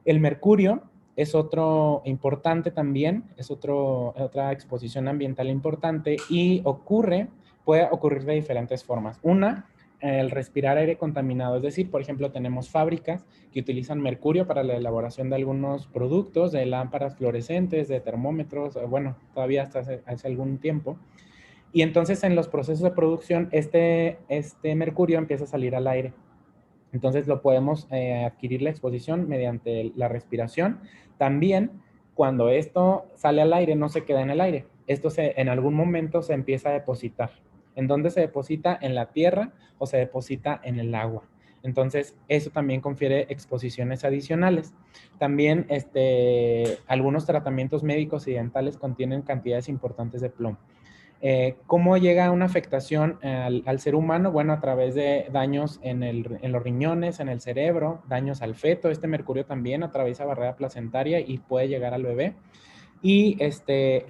El mercurio es otro importante también, es otra exposición ambiental importante y puede ocurrir de diferentes formas. Una, el respirar aire contaminado, es decir, por ejemplo, tenemos fábricas que utilizan mercurio para la elaboración de algunos productos, de lámparas fluorescentes, de termómetros, bueno, todavía hasta hace algún tiempo. Y entonces en los procesos de producción, este mercurio empieza a salir al aire. Entonces lo podemos adquirir la exposición mediante la respiración. También, cuando esto sale al aire, no se queda en el aire. Esto en algún momento se empieza a depositar. ¿En dónde se deposita? En la tierra o se deposita en el agua. Entonces, eso también confiere exposiciones adicionales. También algunos tratamienlos médicos y dentales contienen cantidades importantes de plomo. ¿Cómo llega una afectación al ser humano? Bueno, a través de daños en los riñones, en el cerebro, daños al feto. Este mercurio también atraviesa barrera placentaria y puede llegar al bebé. Y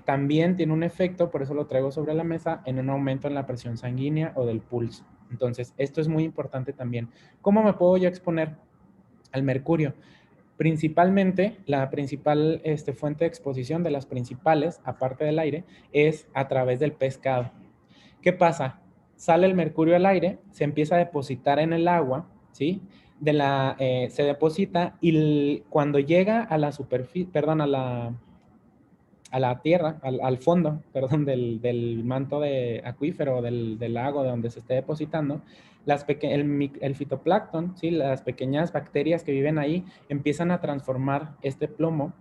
también tiene un efecto, por eso lo traigo sobre la mesa, en un aumento en la presión sanguínea o del pulso. Entonces, esto es muy importante también. ¿Cómo me puedo yo exponer al mercurio? Principalmente, la principal fuente de exposición de las principales, aparte del aire, es a través del pescado. ¿Qué pasa? Sale el mercurio al aire, se empieza a depositar en el agua, ¿sí? Se deposita y cuando llega a la superficie, perdón, a la tierra, al fondo, perdón, del manto de acuífero, del lago de donde se esté depositando, el fitoplancton, ¿sí? Las pequeñas bacterias que viven ahí empiezan a transformar este plomo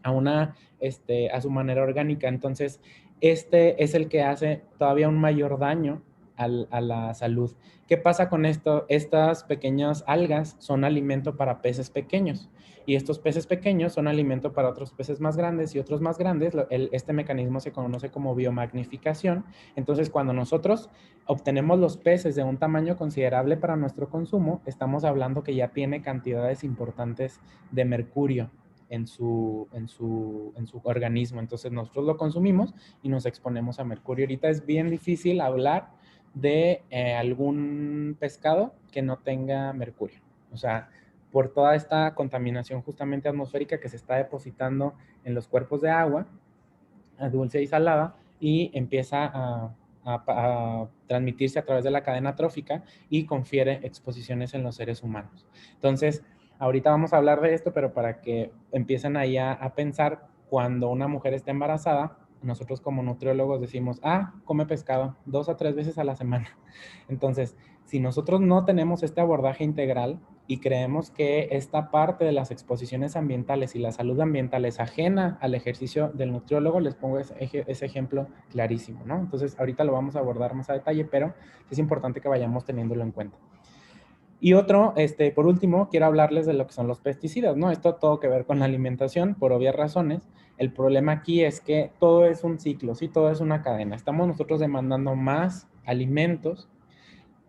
a su manera orgánica. Entonces, este es el que hace todavía un mayor daño a la salud. ¿Qué pasa con esto? Estas pequeñas algas son alimento para peces pequeños y estos peces pequeños son alimento para otros peces más grandes y otros más grandes. Este mecanismo se conoce como biomagnificación. Entonces, cuando nosotros obtenemos los peces de un tamaño considerable para nuestro consumo, estamos hablando que ya tiene cantidades importantes de mercurio en su organismo. Entonces nosotros lo consumimos y nos exponemos a mercurio. Ahorita es bien difícil hablar de algún pescado que no tenga mercurio. O sea, por toda esta contaminación justamente atmosférica que se está depositando en los cuerpos de agua, dulce y salada, y empieza a transmitirse a través de la cadena trófica y confiere exposiciones en los seres humanos. Entonces, ahorita vamos a hablar de esto, pero para que empiecen ahí a pensar, cuando una mujer está embarazada, nosotros como nutriólogos decimos, come pescado 2 a 3 veces a la semana. Entonces, si nosotros no tenemos este abordaje integral y creemos que esta parte de las exposiciones ambientales y la salud ambiental es ajena al ejercicio del nutriólogo, les pongo ese ejemplo clarísimo, ¿no? Entonces, ahorita lo vamos a abordar más a detalle, pero es importante que vayamos teniéndolo en cuenta. Y por último, quiero hablarles de lo que son los pesticidas, ¿no? Esto todo que ver con la alimentación, por obvias razones. El problema aquí es que todo es un ciclo, ¿sí? Todo es una cadena. Estamos nosotros demandando más alimentos,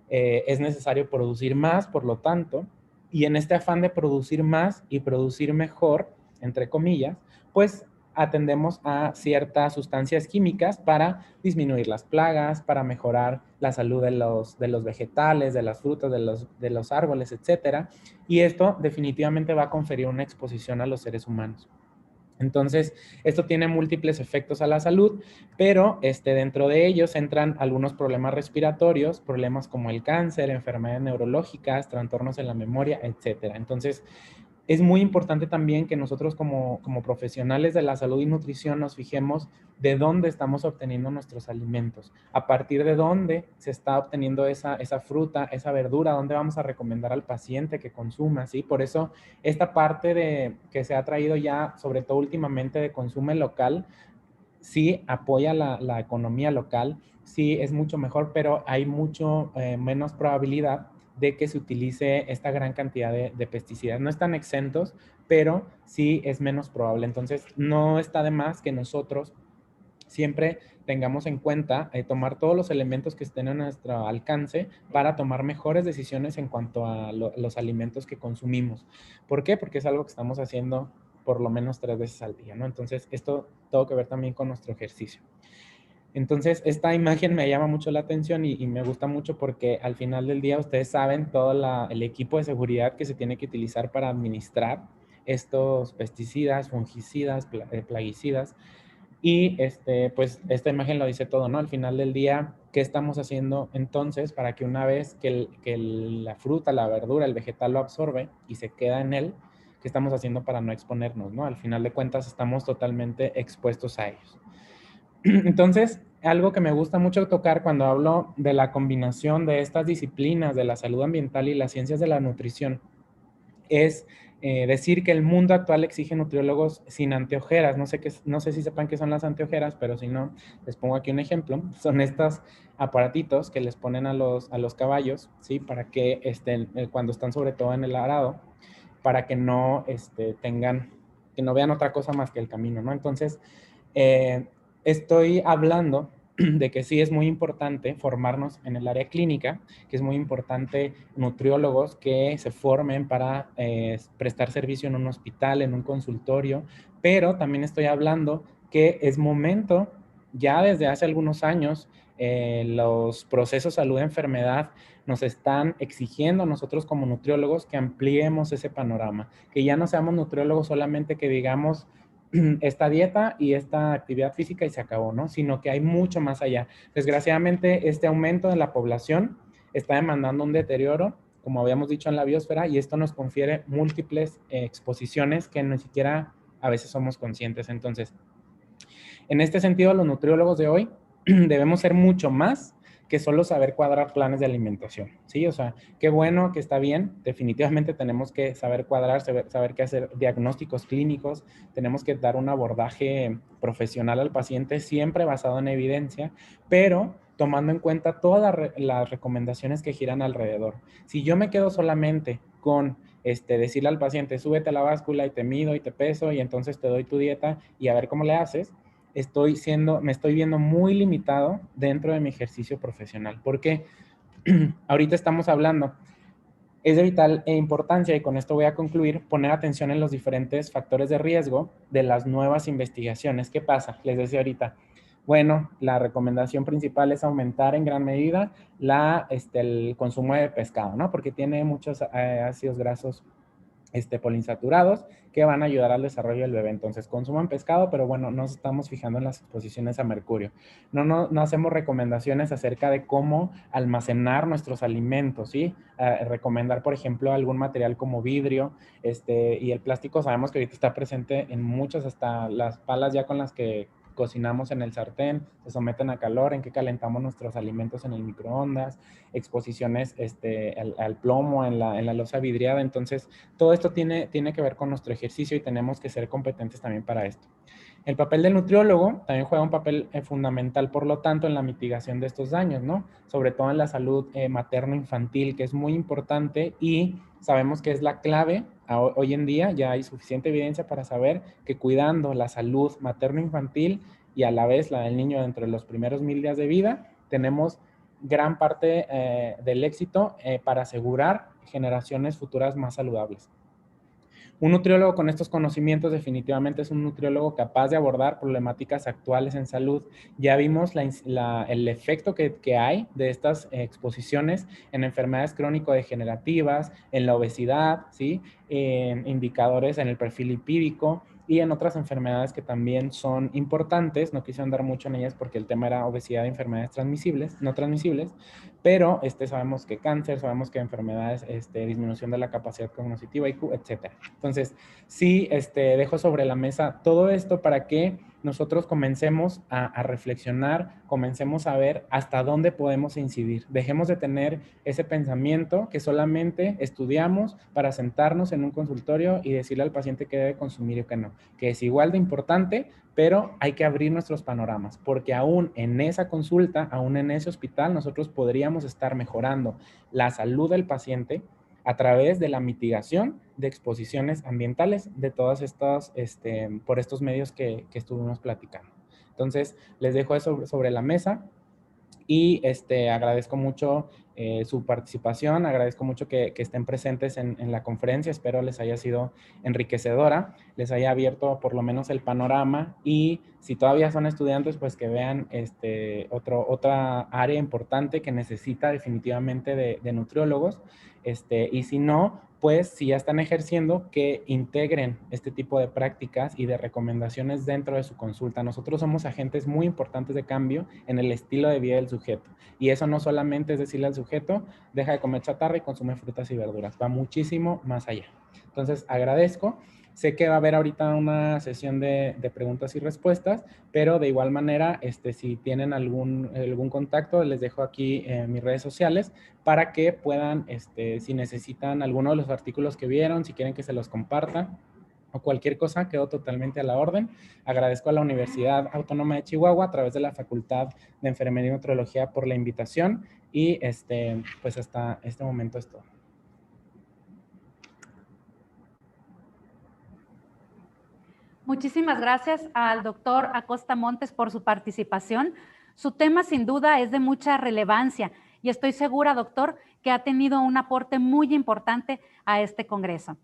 es necesario producir más, por lo tanto, y en este afán de producir más y producir mejor, entre comillas, pues atendemos a ciertas sustancias químicas para disminuir las plagas, para mejorar la salud de los vegetales, de las frutas, de los árboles, etcétera. Y esto definitivamente va a conferir una exposición a los seres humanos. Entonces, esto tiene múltiples efectos a la salud, pero dentro de ellos entran algunos problemas respiratorios, problemas como el cáncer, enfermedades neurológicas, trastornos en la memoria, etcétera. Entonces, es muy importante también que nosotros como profesionales de la salud y nutrición nos fijemos de dónde estamos obteniendo nuestros alimentos, a partir de dónde se está obteniendo esa fruta, esa verdura, dónde vamos a recomendar al paciente que consuma, ¿sí? Por eso esta parte que se ha traído ya, sobre todo últimamente, de consumo local, sí apoya la economía local, sí es mucho mejor, pero hay mucho menos probabilidad de que se utilice esta gran cantidad de pesticidas. No están exentos, pero sí es menos probable. Entonces, no está de más que nosotros siempre tengamos en cuenta tomar todos los elementos que estén a nuestro alcance para tomar mejores decisiones en cuanto a los alimentos que consumimos. ¿Por qué? Porque es algo que estamos haciendo por lo menos 3 veces al día, ¿no? Entonces, esto todo que ver también con nuestro ejercicio. Entonces, esta imagen me llama mucho la atención y me gusta mucho porque al final del día ustedes saben todo el equipo de seguridad que se tiene que utilizar para administrar estos pesticidas, fungicidas, plaguicidas. Y pues esta imagen lo dice todo, ¿no? Al final del día, ¿qué estamos haciendo entonces para que una vez que la fruta, la verdura, el vegetal lo absorbe y se queda en él, qué estamos haciendo para no exponernos, ¿no? Al final de cuentas estamos totalmente expuestos a ellos. Entonces, algo que me gusta mucho tocar cuando hablo de la combinación de estas disciplinas de la salud ambiental y las ciencias de la nutrición es decir que el mundo actual exige nutriólogos sin anteojeras. No sé si sepan qué son las anteojeras, pero si no, les pongo aquí un ejemplo. Son estos aparatitos que les ponen a los caballos, ¿sí? Para que cuando están sobre todo en el arado, para que no que no vean otra cosa más que el camino, ¿no? Entonces, estoy hablando de que sí es muy importante formarnos en el área clínica, que es muy importante nutriólogos que se formen para prestar servicio en un hospital, en un consultorio, pero también estoy hablando que es momento, ya desde hace algunos años, los procesos salud-enfermedad nos están exigiendo a nosotros como nutriólogos que ampliemos ese panorama, que ya no seamos nutriólogos solamente que digamos esta dieta y esta actividad física y se acabó, ¿no? Sino que hay mucho más allá. Desgraciadamente, este aumento de la población está demandando un deterioro, como habíamos dicho, en la biosfera, y esto nos confiere múltiples exposiciones que ni siquiera a veces somos conscientes. Entonces, En este sentido, los nutriólogos de hoy debemos ser mucho más que solo saber cuadrar planes de alimentación, ¿sí? O sea, qué bueno, que está bien, definitivamente tenemos que saber cuadrar, saber qué hacer, diagnósticos clínicos, tenemos que dar un abordaje profesional al paciente, siempre basado en evidencia, pero tomando en cuenta todas las recomendaciones que giran alrededor. Si yo me quedo solamente con decirle al paciente, súbete a la báscula y te mido y te peso y entonces te doy tu dieta y a ver cómo le haces, me estoy viendo muy limitado dentro de mi ejercicio profesional. Porque ahorita estamos hablando, es de vital importancia, y con esto voy a concluir, poner atención en los diferentes factores de riesgo de las nuevas investigaciones. ¿Qué pasa? Les decía ahorita, bueno, la recomendación principal es aumentar en gran medida el consumo de pescado, ¿no? Porque tiene muchos ácidos grasos poliinsaturados que van a ayudar al desarrollo del bebé. Entonces, consuman pescado, pero bueno, nos estamos fijando en las exposiciones a mercurio. No hacemos recomendaciones acerca de cómo almacenar nuestros alimentos, ¿sí? Recomendar, por ejemplo, algún material como vidrio, y el plástico sabemos que ahorita está presente en muchas, hasta las palas ya con las que cocinamos en el sartén, se someten a calor, en que calentamos nuestros alimentos en el microondas, exposiciones al plomo en la loza vidriada. Entonces, todo esto tiene que ver con nuestro ejercicio y tenemos que ser competentes también para esto. El papel del nutriólogo también juega un papel fundamental, por lo tanto, en la mitigación de estos daños, ¿no? Sobre todo en la salud materno-infantil, que es muy importante y sabemos que es la clave. Hoy en día ya hay suficiente evidencia para saber que cuidando la salud materno-infantil y a la vez la del niño dentro de los primeros 1000 días de vida, tenemos gran parte del éxito para asegurar generaciones futuras más saludables. Un nutriólogo con estos conocimientos definitivamente es un nutriólogo capaz de abordar problemáticas actuales en salud. Ya vimos el efecto que hay de estas exposiciones en enfermedades crónico-degenerativas, en la obesidad, ¿sí? En indicadores en el perfil lipídico y en otras enfermedades que también son importantes. No quise andar mucho en ellas porque el tema era obesidad y enfermedades no transmisibles, pero sabemos que cáncer, sabemos que enfermedades, disminución de la capacidad cognitiva, IQ, etcétera. Entonces, sí, dejo sobre la mesa todo esto para que nosotros comencemos a reflexionar, comencemos a ver hasta dónde podemos incidir. Dejemos de tener ese pensamiento que solamente estudiamos para sentarnos en un consultorio y decirle al paciente qué debe consumir y qué no, que es igual de importante, pero hay que abrir nuestros panoramas, porque aún en esa consulta, aún en ese hospital, nosotros podríamos estar mejorando la salud del paciente a través de la mitigación de exposiciones ambientales de todas estas, por estos medios que estuvimos platicando. Entonces, les dejo eso sobre la mesa y agradezco mucho su participación, agradezco mucho que estén presentes en la conferencia, espero les haya sido enriquecedora, les haya abierto por lo menos el panorama y si todavía son estudiantes, pues que vean otra área importante que necesita definitivamente de nutriólogos, y si no, pues si ya están ejerciendo, que integren este tipo de prácticas y de recomendaciones dentro de su consulta. Nosotros somos agentes muy importantes de cambio en el estilo de vida del sujeto. Y eso no solamente es decirle al sujeto, deja de comer chatarra y consume frutas y verduras. Va muchísimo más allá. Entonces, agradezco. Sé que va a haber ahorita una sesión de preguntas y respuestas, pero de igual manera, si tienen algún contacto, les dejo aquí mis redes sociales para que puedan, si necesitan alguno de los artículos que vieron, si quieren que se los compartan o cualquier cosa, quedo totalmente a la orden. Agradezco a la Universidad Autónoma de Chihuahua a través de la Facultad de Enfermería y Nutriología por la invitación y pues hasta este momento es todo. Muchísimas gracias al doctor Acosta Montes por su participación. Su tema sin duda es de mucha relevancia y estoy segura, doctor, que ha tenido un aporte muy importante a este congreso.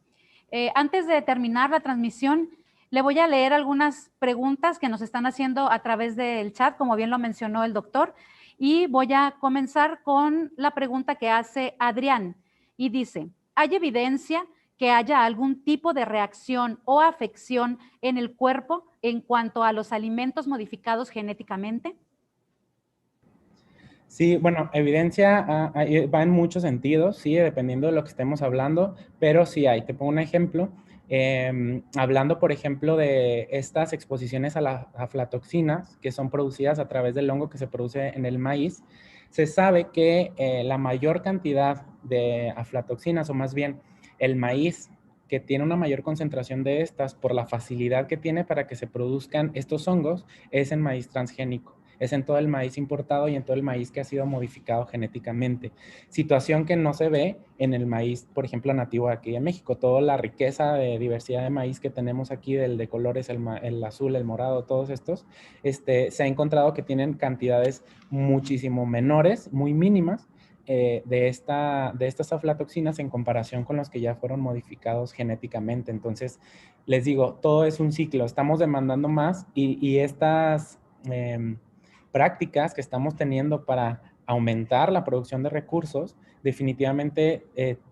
Antes de terminar la transmisión, le voy a leer algunas preguntas que nos están haciendo a través del chat, como bien lo mencionó el doctor, y voy a comenzar con la pregunta que hace Adrián y dice, ¿hay evidencia que haya algún tipo de reacción o afección en el cuerpo en cuanto a los alimentos modificados genéticamente? Sí, bueno, evidencia va en muchos sentidos, sí, dependiendo de lo que estemos hablando, pero sí hay. Te pongo un ejemplo. Hablando, por ejemplo, de estas exposiciones a las aflatoxinas que son producidas a través del hongo que se produce en el maíz, se sabe que la mayor cantidad de aflatoxinas, o más bien el maíz que tiene una mayor concentración de estas por la facilidad que tiene para que se produzcan estos hongos, es en maíz transgénico. Es en todo el maíz importado y en todo el maíz que ha sido modificado genéticamente. Situación que no se ve en el maíz, por ejemplo, nativo aquí en México. Toda la riqueza de diversidad de maíz que tenemos aquí, del de colores, el azul, el morado, todos estos, se ha encontrado que tienen cantidades muchísimo menores, muy mínimas, de estas aflatoxinas en comparación con los que ya fueron modificados genéticamente. Entonces, les digo, todo es un ciclo. Estamos demandando más y estas prácticas que estamos teniendo para aumentar la producción de recursos, definitivamente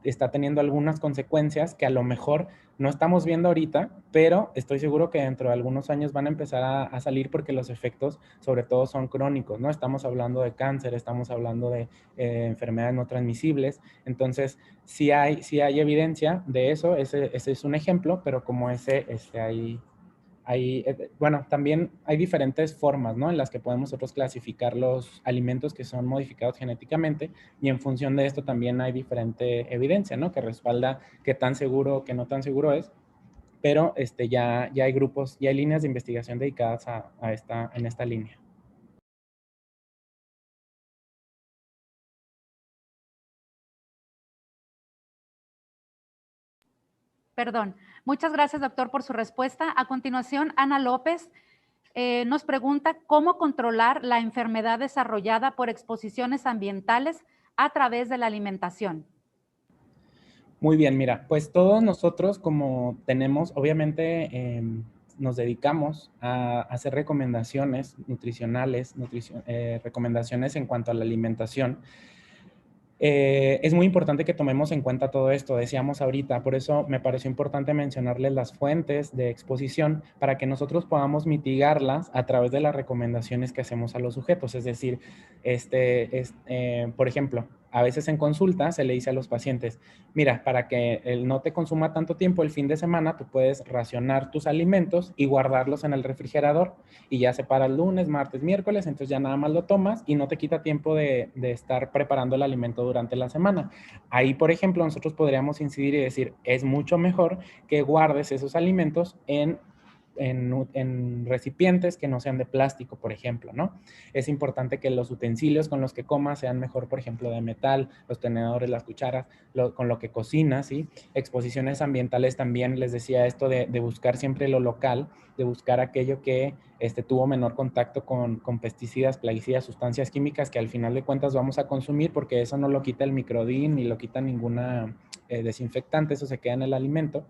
está teniendo algunas consecuencias que a lo mejor no estamos viendo ahorita, pero estoy seguro que dentro de algunos años van a empezar a salir porque los efectos sobre todo son crónicos, ¿no? Estamos hablando de cáncer, estamos hablando de enfermedades no transmisibles, entonces sí hay evidencia de eso, ese es un ejemplo, pero como bueno, también hay diferentes formas, ¿no? En las que podemos nosotros clasificar los alimentos que son modificados genéticamente y en función de esto también hay diferente evidencia, ¿no? Que respalda qué tan seguro o qué no tan seguro es, pero ya hay grupos, ya hay líneas de investigación dedicadas en esta línea. Perdón. Muchas gracias, doctor, por su respuesta. A continuación, Ana López nos pregunta cómo controlar la enfermedad desarrollada por exposiciones ambientales a través de la alimentación. Muy bien, mira, pues todos nosotros como tenemos, obviamente nos dedicamos a hacer recomendaciones nutricionales, recomendaciones en cuanto a la alimentación. Es muy importante que tomemos en cuenta todo esto, decíamos ahorita, por eso me pareció importante mencionarles las fuentes de exposición para que nosotros podamos mitigarlas a través de las recomendaciones que hacemos a los sujetos. Es decir, por ejemplo, a veces en consulta se le dice a los pacientes, mira, para que no te consuma tanto tiempo el fin de semana, tú puedes racionar tus alimentos y guardarlos en el refrigerador y ya se para el lunes, martes, miércoles, entonces ya nada más lo tomas y no te quita tiempo de estar preparando el alimento durante la semana. Ahí, por ejemplo, nosotros podríamos incidir y decir, es mucho mejor que guardes esos alimentos en recipientes que no sean de plástico, por ejemplo, ¿no? Es importante que los utensilios con los que comas sean mejor, por ejemplo, de metal, los tenedores, las cucharas, con lo que cocinas, ¿sí? Exposiciones ambientales también, les decía esto de buscar siempre lo local, de buscar aquello que tuvo menor contacto con pesticidas, plaguicidas, sustancias químicas que al final de cuentas vamos a consumir porque eso no lo quita el microdin ni lo quita ninguna desinfectante, eso se queda en el alimento.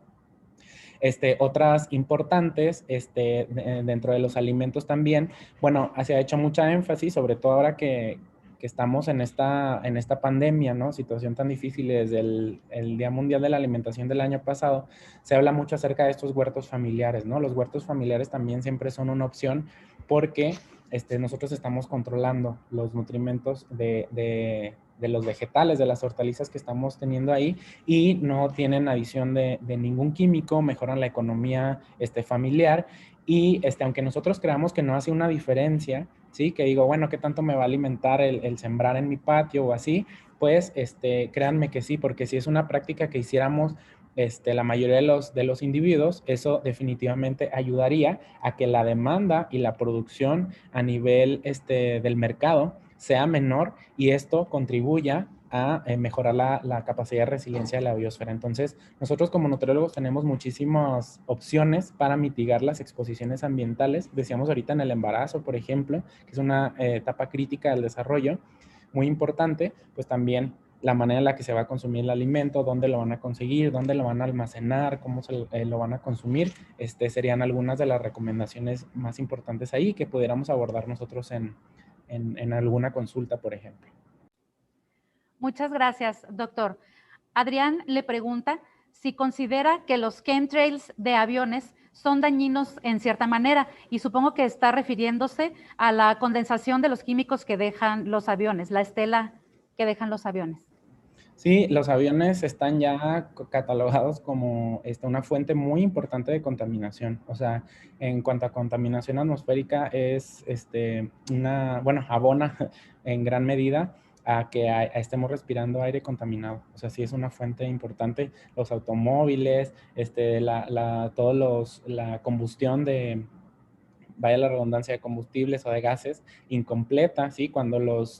Otras importantes dentro de los alimentos también, bueno, se ha hecho mucha énfasis, sobre todo ahora que estamos en esta pandemia, ¿no? Situación tan difícil desde el Día Mundial de la Alimentación del año pasado, se habla mucho acerca de estos huertos familiares, ¿no? Los huertos familiares también siempre son una opción porque nosotros estamos controlando los nutrimentos de los vegetales, de las hortalizas que estamos teniendo ahí y no tienen adición de ningún químico, mejoran la economía familiar y aunque nosotros creamos que no hace una diferencia, ¿sí? Que digo, bueno, ¿qué tanto me va a alimentar el sembrar en mi patio o así? Pues créanme que sí, porque si es una práctica que hiciéramos la mayoría de los individuos, eso definitivamente ayudaría a que la demanda y la producción a nivel del mercado sea menor y esto contribuya a mejorar la capacidad de resiliencia de la biosfera. Entonces, nosotros como nutriólogos tenemos muchísimas opciones para mitigar las exposiciones ambientales. Decíamos ahorita en el embarazo, por ejemplo, que es una etapa crítica del desarrollo, muy importante, pues también la manera en la que se va a consumir el alimento, dónde lo van a conseguir, dónde lo van a almacenar, cómo lo van a consumir, serían algunas de las recomendaciones más importantes ahí que pudiéramos abordar nosotros en alguna consulta, por ejemplo. Muchas gracias, doctor. Adrián le pregunta si considera que los chemtrails de aviones son dañinos en cierta manera y supongo que está refiriéndose a la condensación de los químicos que dejan los aviones, la estela que dejan los aviones. Sí, los aviones están ya catalogados como una fuente muy importante de contaminación. O sea, en cuanto a contaminación atmosférica es bueno, abona en gran medida a que estemos respirando aire contaminado. O sea, sí es una fuente importante. Los automóviles, la combustión de, vaya la redundancia, de combustibles o de gases incompleta, ¿sí? Cuando en los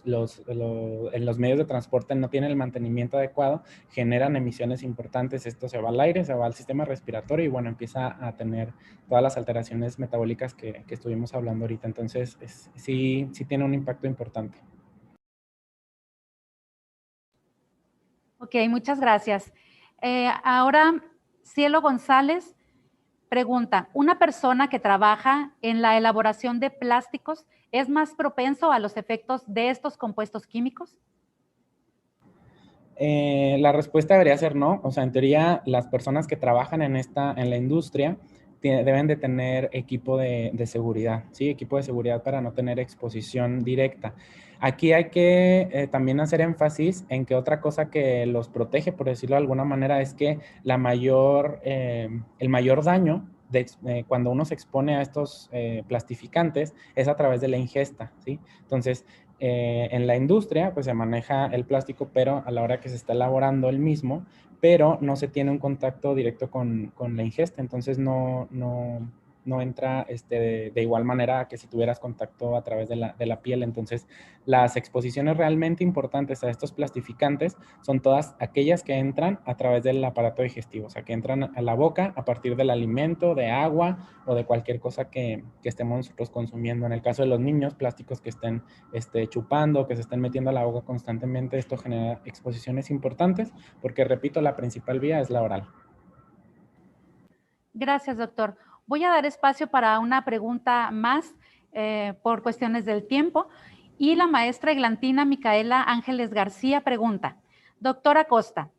medios de transporte no tienen el mantenimiento adecuado, generan emisiones importantes. Esto se va al aire, se va al sistema respiratorio y bueno, empieza a tener todas las alteraciones metabólicas que estuvimos hablando ahorita. Entonces, sí, sí tiene un impacto importante. Ok, muchas gracias. Ahora, Cielo González pregunta, ¿una persona que trabaja en la elaboración de plásticos es más propenso a los efectos de estos compuestos químicos? La respuesta debería ser no. O sea, en teoría, las personas que trabajan en la industria deben de tener equipo de seguridad, ¿sí? Equipo de seguridad para no tener exposición directa. Aquí hay que también hacer énfasis en que otra cosa que los protege, por decirlo de alguna manera, es que el mayor daño cuando uno se expone a estos plastificantes es a través de la ingesta, ¿sí? Entonces, en la industria, pues se maneja el plástico, pero a la hora que se está elaborando el mismo, pero no se tiene un contacto directo con la ingesta, entonces no entra de igual manera que si tuvieras contacto a través de la piel. Entonces, las exposiciones realmente importantes a estos plastificantes son todas aquellas que entran a través del aparato digestivo, o sea, que entran a la boca a partir del alimento, de agua o de cualquier cosa que estemos nosotros consumiendo. En el caso de los niños, plásticos que estén chupando, que se estén metiendo a la boca constantemente, esto genera exposiciones importantes, porque repito, la principal vía es la oral. Gracias, doctor. Voy a dar espacio para una pregunta más por cuestiones del tiempo. Y la maestra eglantina Micaela Ángeles García pregunta, doctora Costa,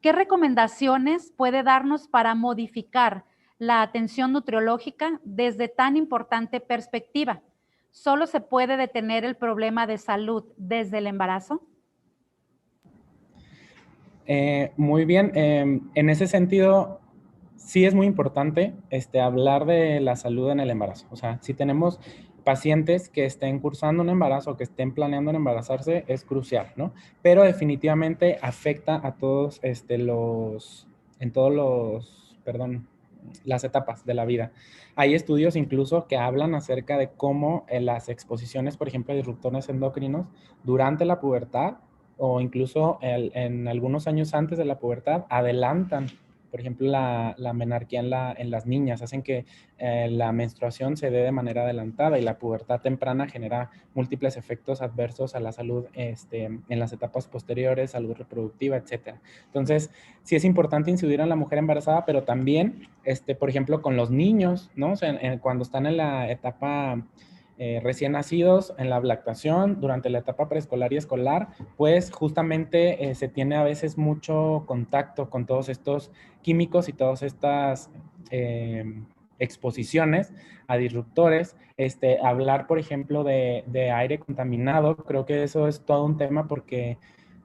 ¿qué recomendaciones puede darnos para modificar la atención nutriológica desde tan importante perspectiva? ¿Solo se puede detener el problema de salud desde el embarazo? Muy bien, en ese sentido, sí es muy importante hablar de la salud en el embarazo. O sea, si tenemos pacientes que estén cursando un embarazo, que estén planeando en embarazarse, es crucial, ¿no? Pero definitivamente afecta a todos las etapas de la vida. Hay estudios incluso que hablan acerca de cómo las exposiciones, por ejemplo, a disruptores endocrinos durante la pubertad o incluso en algunos años antes de la pubertad adelantan, por ejemplo, la menarquía en las niñas, hacen que la menstruación se dé de manera adelantada y la pubertad temprana genera múltiples efectos adversos a la salud en las etapas posteriores, salud reproductiva, etc. Entonces, sí es importante incidir en la mujer embarazada, pero también, por ejemplo, con los niños, ¿no? O sea, cuando están en la etapa recién nacidos, en la lactación, durante la etapa preescolar y escolar, pues justamente se tiene a veces mucho contacto con todos estos químicos y todas estas exposiciones a disruptores. Hablar, por ejemplo, de aire contaminado, creo que eso es todo un tema porque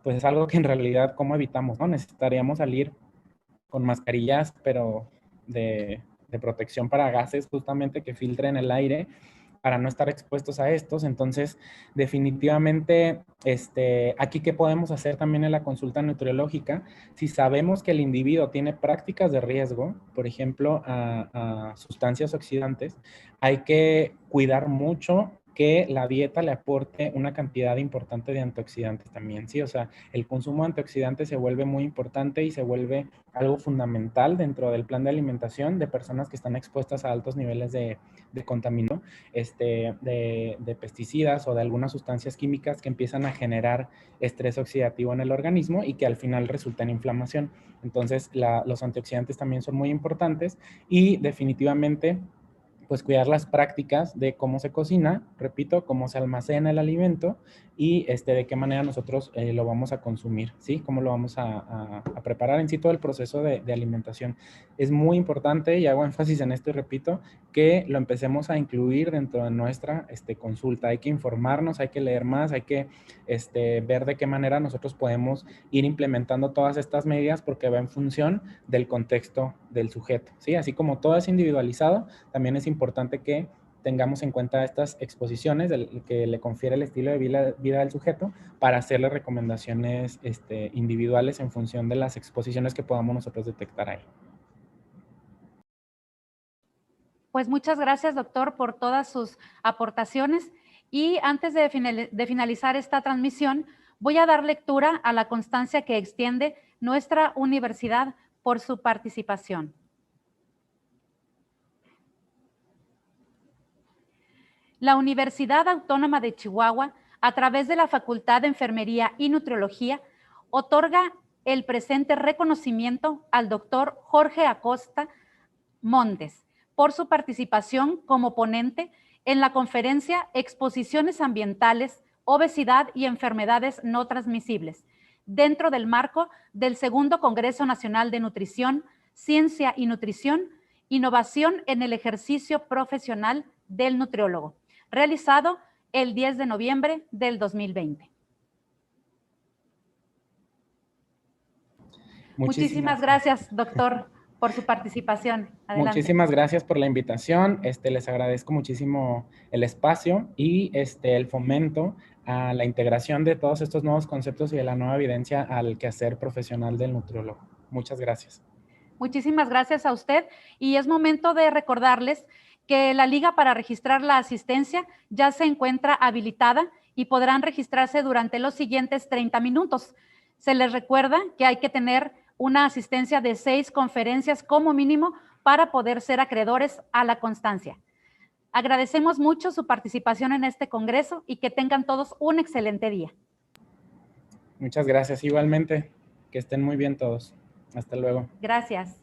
pues es algo que en realidad, ¿cómo evitamos? ¿No? Necesitaríamos salir con mascarillas, pero de protección para gases justamente que filtren el aire para no estar expuestos a estos. Entonces, definitivamente, aquí qué podemos hacer también en la consulta nutriológica, si sabemos que el individuo tiene prácticas de riesgo, por ejemplo, a sustancias oxidantes, hay que cuidar mucho que la dieta le aporte una cantidad importante de antioxidantes también, ¿sí? O sea, el consumo de antioxidantes se vuelve muy importante y se vuelve algo fundamental dentro del plan de alimentación de personas que están expuestas a altos niveles de contaminante, de pesticidas o de algunas sustancias químicas que empiezan a generar estrés oxidativo en el organismo y que al final resulta en inflamación. Entonces, los antioxidantes también son muy importantes y definitivamente pues cuidar las prácticas de cómo se cocina, repito, cómo se almacena el alimento y de qué manera nosotros lo vamos a consumir, ¿sí? Cómo lo vamos a preparar en sí todo el proceso de alimentación. Es muy importante, y hago énfasis en esto y repito, que lo empecemos a incluir dentro de nuestra consulta. Hay que informarnos, hay que leer más, hay que ver de qué manera nosotros podemos ir implementando todas estas medidas porque va en función del contexto del sujeto, ¿sí? Así como todo es individualizado, también es importante que tengamos en cuenta estas exposiciones que le confiere el estilo de vida del sujeto para hacerle recomendaciones individuales en función de las exposiciones que podamos nosotros detectar ahí. Pues muchas gracias, doctor, por todas sus aportaciones. Y antes de finalizar esta transmisión, voy a dar lectura a la constancia que extiende nuestra universidad por su participación. La Universidad Autónoma de Chihuahua, a través de la Facultad de Enfermería y Nutriología, otorga el presente reconocimiento al doctor Jorge Acosta Montes por su participación como ponente en la conferencia Exposiciones Ambientales, Obesidad y Enfermedades No Transmisibles, dentro del marco del Segundo Congreso Nacional de Nutrición, Ciencia y Nutrición, Innovación en el Ejercicio Profesional del Nutriólogo, realizado el 10 de noviembre del 2020. Muchísimas gracias, doctor, por su participación. Adelante. Muchísimas gracias por la invitación. Les agradezco muchísimo el espacio y el fomento a la integración de todos estos nuevos conceptos y de la nueva evidencia al quehacer profesional del nutriólogo. Muchas gracias. Muchísimas gracias a usted, y es momento de recordarles que la liga para registrar la asistencia ya se encuentra habilitada y podrán registrarse durante los siguientes 30 minutos. Se les recuerda que hay que tener una asistencia de 6 conferencias como mínimo para poder ser acreedores a la constancia. Agradecemos mucho su participación en este congreso y que tengan todos un excelente día. Muchas gracias, igualmente. Que estén muy bien todos. Hasta luego. Gracias.